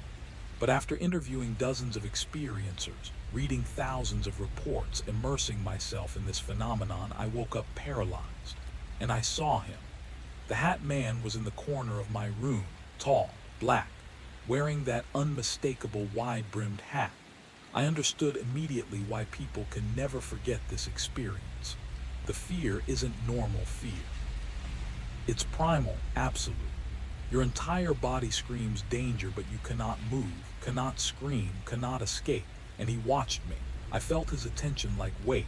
but after interviewing dozens of experiencers, reading thousands of reports, immersing myself in this phenomenon, I woke up paralyzed, and I saw him. The Hat Man was in the corner of my room, tall, black, wearing that unmistakable wide-brimmed hat. I understood immediately why people can never forget this experience. The fear isn't normal fear. It's primal, absolute. Your entire body screams danger, but you cannot move, cannot scream, cannot escape. And he watched me. I felt his attention like, wait.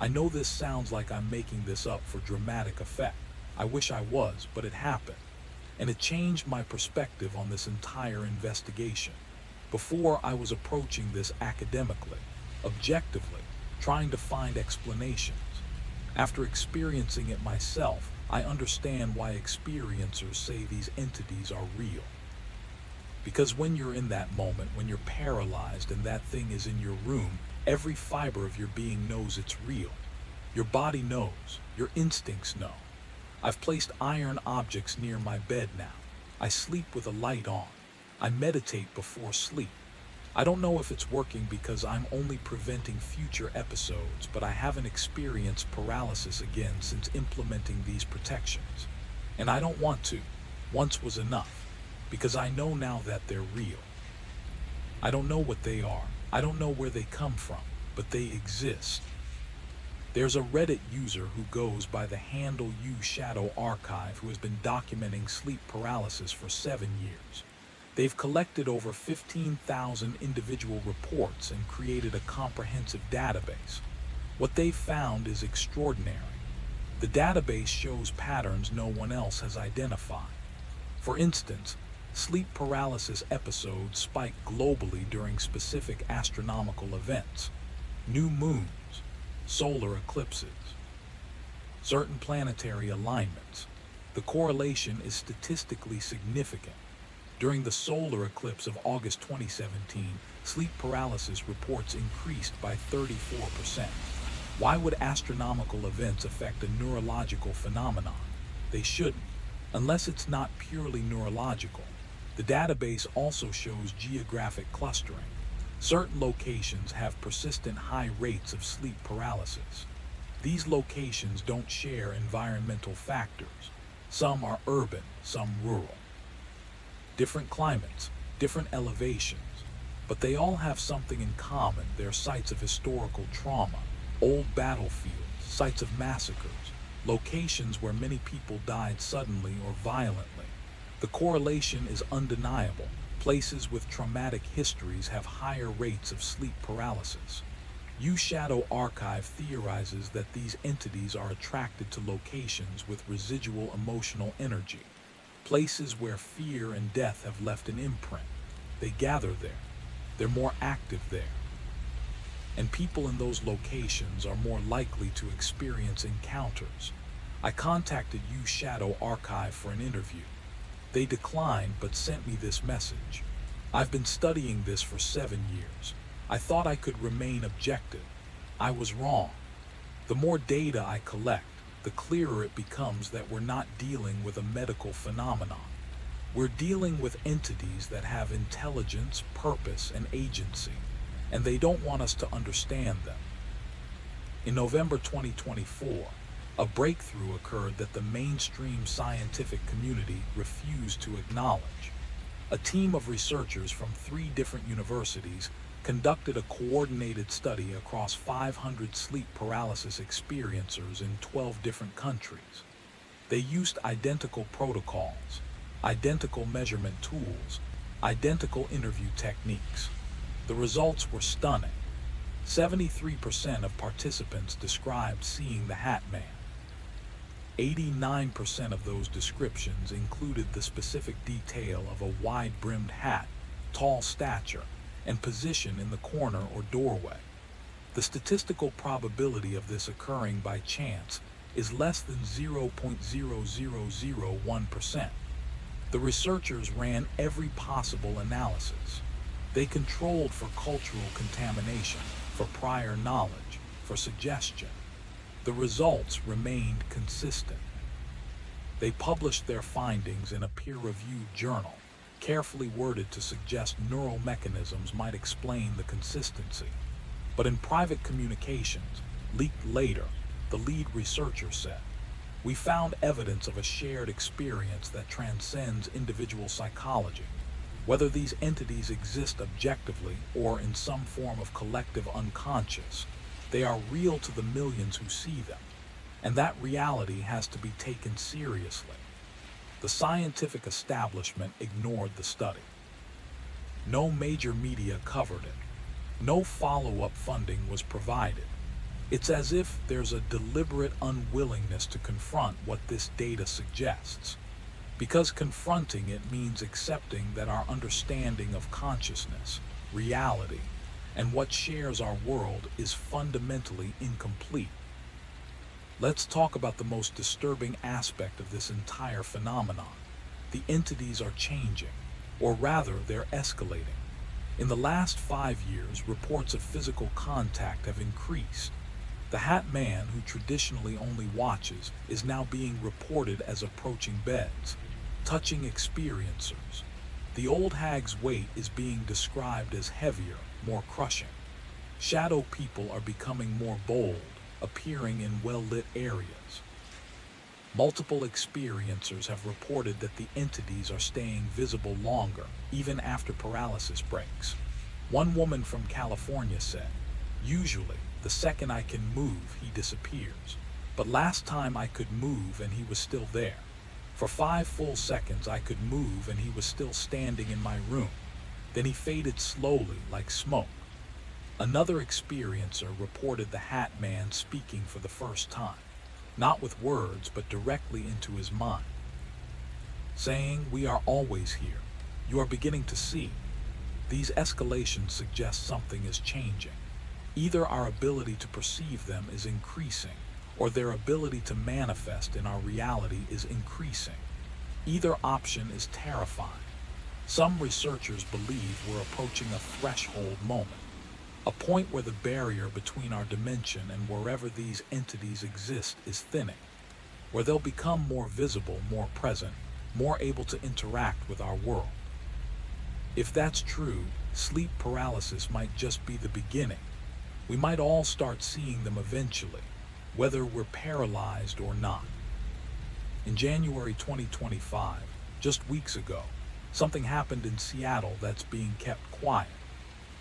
I know this sounds like I'm making this up for dramatic effect. I wish I was, but it happened. And it changed my perspective on this entire investigation. Before, I was approaching this academically, objectively, trying to find explanations. After experiencing it myself, I understand why experiencers say these entities are real. Because when you're in that moment, when you're paralyzed and that thing is in your room, every fiber of your being knows it's real. Your body knows, your instincts know. I've placed iron objects near my bed now. I sleep with a light on. I meditate before sleep. I don't know if it's working because I'm only preventing future episodes, but I haven't experienced paralysis again since implementing these protections. And I don't want to. Once was enough, because I know now that they're real. I don't know what they are. I don't know where they come from, but they exist. There's a Reddit user who goes by the handle Shadow Archive who has been documenting sleep paralysis for 7 years. They've collected over 15,000 individual reports and created a comprehensive database. What they've found is extraordinary. The database shows patterns no one else has identified. For instance, sleep paralysis episodes spike globally during specific astronomical events, new moons, solar eclipses, certain planetary alignments. The correlation is statistically significant. During the solar eclipse of August 2017, sleep paralysis reports increased by 34%. Why would astronomical events affect a neurological phenomenon? They shouldn't, unless it's not purely neurological. The database also shows geographic clustering. Certain locations have persistent high rates of sleep paralysis. These locations don't share environmental factors. Some are urban, some rural. Different climates, different elevations, but they all have something in common. They're sites of historical trauma, old battlefields, sites of massacres, locations where many people died suddenly or violently. The correlation is undeniable. Places with traumatic histories have higher rates of sleep paralysis. Shadow Archive theorizes that these entities are attracted to locations with residual emotional energy, places where fear and death have left an imprint. They gather there. They're more active there. And people in those locations are more likely to experience encounters. I contacted Shadow Archive for an interview. They declined but sent me this message. I've been studying this for 7 years. I thought I could remain objective. I was wrong. The more data I collect, the clearer it becomes that we're not dealing with a medical phenomenon. We're dealing with entities that have intelligence, purpose, and agency, and they don't want us to understand them. In November 2024, a breakthrough occurred that the mainstream scientific community refused to acknowledge. A team of researchers from 3 different universities conducted a coordinated study across 500 sleep paralysis experiencers in 12 different countries. They used identical protocols, identical measurement tools, identical interview techniques. The results were stunning. 73% of participants described seeing the Hat Man. 89% of those descriptions included the specific detail of a wide-brimmed hat, tall stature, and position in the corner or doorway. The statistical probability of this occurring by chance is less than 0.0001%. The researchers ran every possible analysis. They controlled for cultural contamination, for prior knowledge, for suggestion. The results remained consistent. They published their findings in a peer-reviewed journal, carefully worded to suggest neural mechanisms might explain the consistency. But in private communications, leaked later, the lead researcher said, "We found evidence of a shared experience that transcends individual psychology. Whether these entities exist objectively or in some form of collective unconscious, they are real to the millions who see them, and that reality has to be taken seriously." The scientific establishment ignored the study. No major media covered it. No follow-up funding was provided. It's as if there's a deliberate unwillingness to confront what this data suggests. Because confronting it means accepting that our understanding of consciousness, reality, and what shares our world is fundamentally incomplete. Let's talk about the most disturbing aspect of this entire phenomenon. The entities are changing, or rather, they're escalating. In the last 5 years, reports of physical contact have increased. The Hat Man, who traditionally only watches, is now being reported as approaching beds, touching experiencers. The old hag's weight is being described as heavier, more crushing. Shadow people are becoming more bold, appearing in well-lit areas. Multiple experiencers have reported that the entities are staying visible longer, even after paralysis breaks. One woman from California said, "Usually, the second I can move, he disappears. But last time I could move and he was still there. For 5 full seconds I could move and he was still standing in my room. Then he faded slowly like smoke." Another experiencer reported the Hat Man speaking for the first time, not with words but directly into his mind, saying, "We are always here. You are beginning to see." These escalations suggest something is changing. Either our ability to perceive them is increasing, or their ability to manifest in our reality is increasing. Either option is terrifying. Some researchers believe we're approaching a threshold moment, a point where the barrier between our dimension and wherever these entities exist is thinning, where they'll become more visible, more present, more able to interact with our world. If that's true, sleep paralysis might just be the beginning. We might all start seeing them eventually, whether we're paralyzed or not. In January 2025, just weeks ago, something happened in Seattle that's being kept quiet.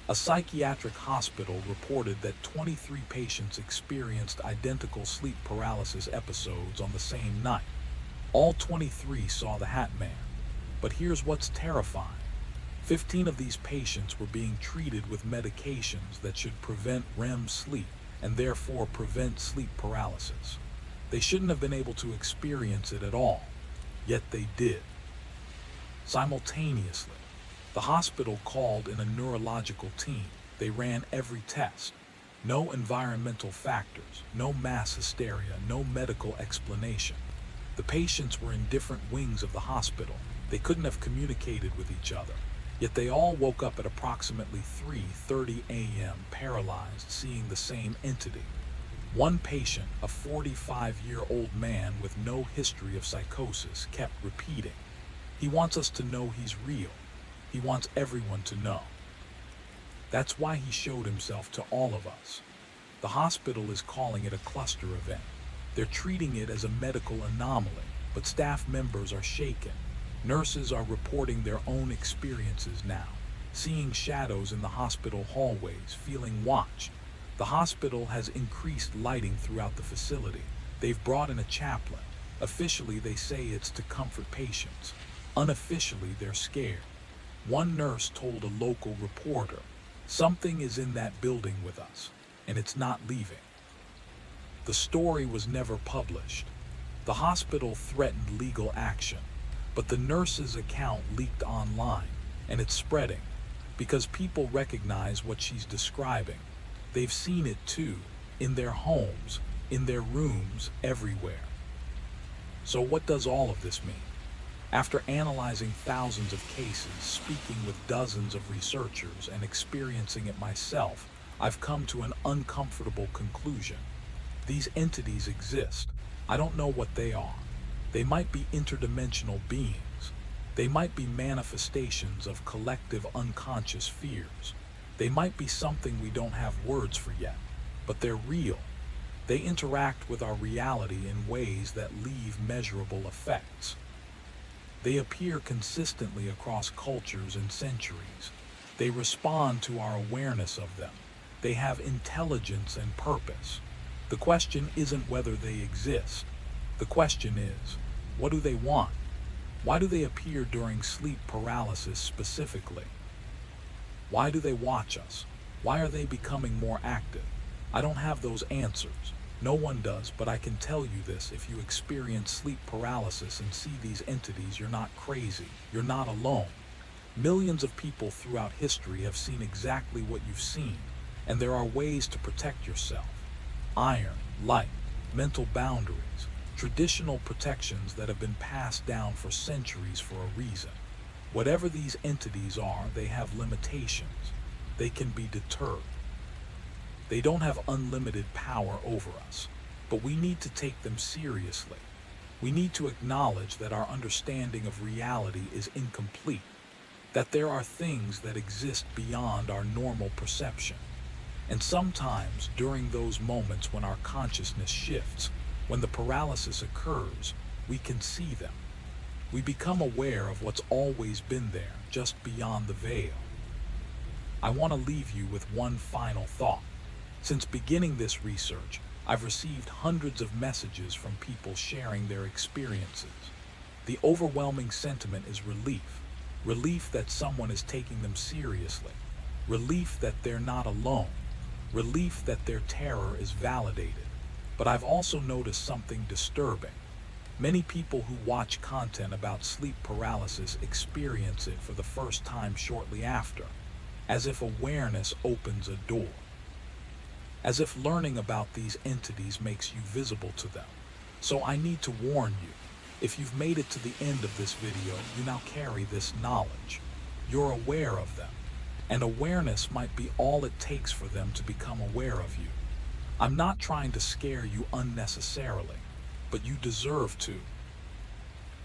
A psychiatric hospital reported that 23 patients experienced identical sleep paralysis episodes on the same night. All 23 saw the Hat Man. But here's what's terrifying. 15 of these patients were being treated with medications that should prevent REM sleep and therefore prevent sleep paralysis. They shouldn't have been able to experience it at all, yet they did. Simultaneously, the hospital called in a neurological team. They ran every test. No environmental factors, no mass hysteria, no medical explanation. The patients were in different wings of the hospital. They couldn't have communicated with each other. Yet they all woke up at approximately 3:30 a.m. paralyzed, seeing the same entity. One patient, a 45-year-old man with no history of psychosis, kept repeating, "He wants us to know he's real. He wants everyone to know." That's why he showed himself to all of us. The hospital is calling it a cluster event. They're treating it as a medical anomaly, but staff members are shaken. Nurses are reporting their own experiences now, seeing shadows in the hospital hallways, feeling watched. The hospital has increased lighting throughout the facility. They've brought in a chaplain. Officially, they say it's to comfort patients. Unofficially, they're scared. One nurse told a local reporter, "Something is in that building with us, and it's not leaving." The story was never published. The hospital threatened legal action, but the nurse's account leaked online, and it's spreading because people recognize what she's describing. They've seen it too, in their homes, in their rooms, everywhere. So what does all of this mean? After analyzing thousands of cases, speaking with dozens of researchers, and experiencing it myself, I've come to an uncomfortable conclusion. These entities exist. I don't know what they are. They might be interdimensional beings. They might be manifestations of collective unconscious fears. They might be something we don't have words for yet, but they're real. They interact with our reality in ways that leave measurable effects. They appear consistently across cultures and centuries. They respond to our awareness of them. They have intelligence and purpose. The question isn't whether they exist. The question is, what do they want? Why do they appear during sleep paralysis specifically? Why do they watch us? Why are they becoming more active? I don't have those answers. No one does, but I can tell you this: if you experience sleep paralysis and see these entities, you're not crazy. You're not alone. Millions of people throughout history have seen exactly what you've seen, and there are ways to protect yourself. Iron, light, mental boundaries, traditional protections that have been passed down for centuries for a reason. Whatever these entities are, they have limitations. They can be deterred. They don't have unlimited power over us, but we need to take them seriously. We need to acknowledge that our understanding of reality is incomplete, that there are things that exist beyond our normal perception. And sometimes, during those moments when our consciousness shifts, when the paralysis occurs, we can see them. We become aware of what's always been there, just beyond the veil. I want to leave you with one final thought. Since beginning this research, I've received hundreds of messages from people sharing their experiences. The overwhelming sentiment is relief. Relief that someone is taking them seriously. Relief that they're not alone. Relief that their terror is validated. But I've also noticed something disturbing. Many people who watch content about sleep paralysis experience it for the first time shortly after, as if awareness opens a door. As if learning about these entities makes you visible to them. So I need to warn you, if you've made it to the end of this video, you now carry this knowledge. You're aware of them, and awareness might be all it takes for them to become aware of you. I'm not trying to scare you unnecessarily, but you deserve to.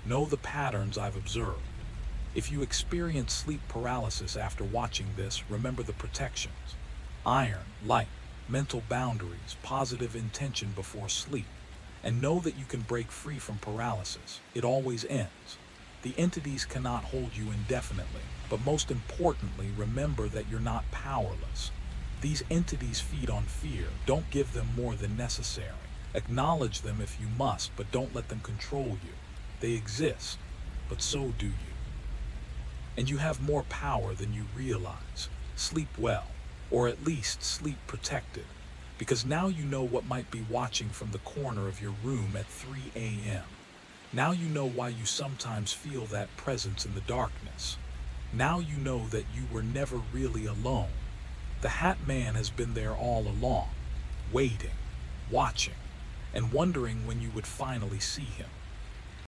Know the patterns I've observed. If you experience sleep paralysis after watching this, remember the protections. Iron, light, mental boundaries, positive intention before sleep. And know that you can break free from paralysis. It always ends. The entities cannot hold you indefinitely, but most importantly, remember that you're not powerless. These entities feed on fear. Don't give them more than necessary. Acknowledge them if you must, but don't let them control you. They exist, but so do you. And you have more power than you realize. Sleep well, or at least sleep protected, because now you know what might be watching from the corner of your room at 3 a.m. Now you know why you sometimes feel that presence in the darkness. Now you know that you were never really alone. The Hat Man has been there all along, waiting, watching, and wondering when you would finally see him.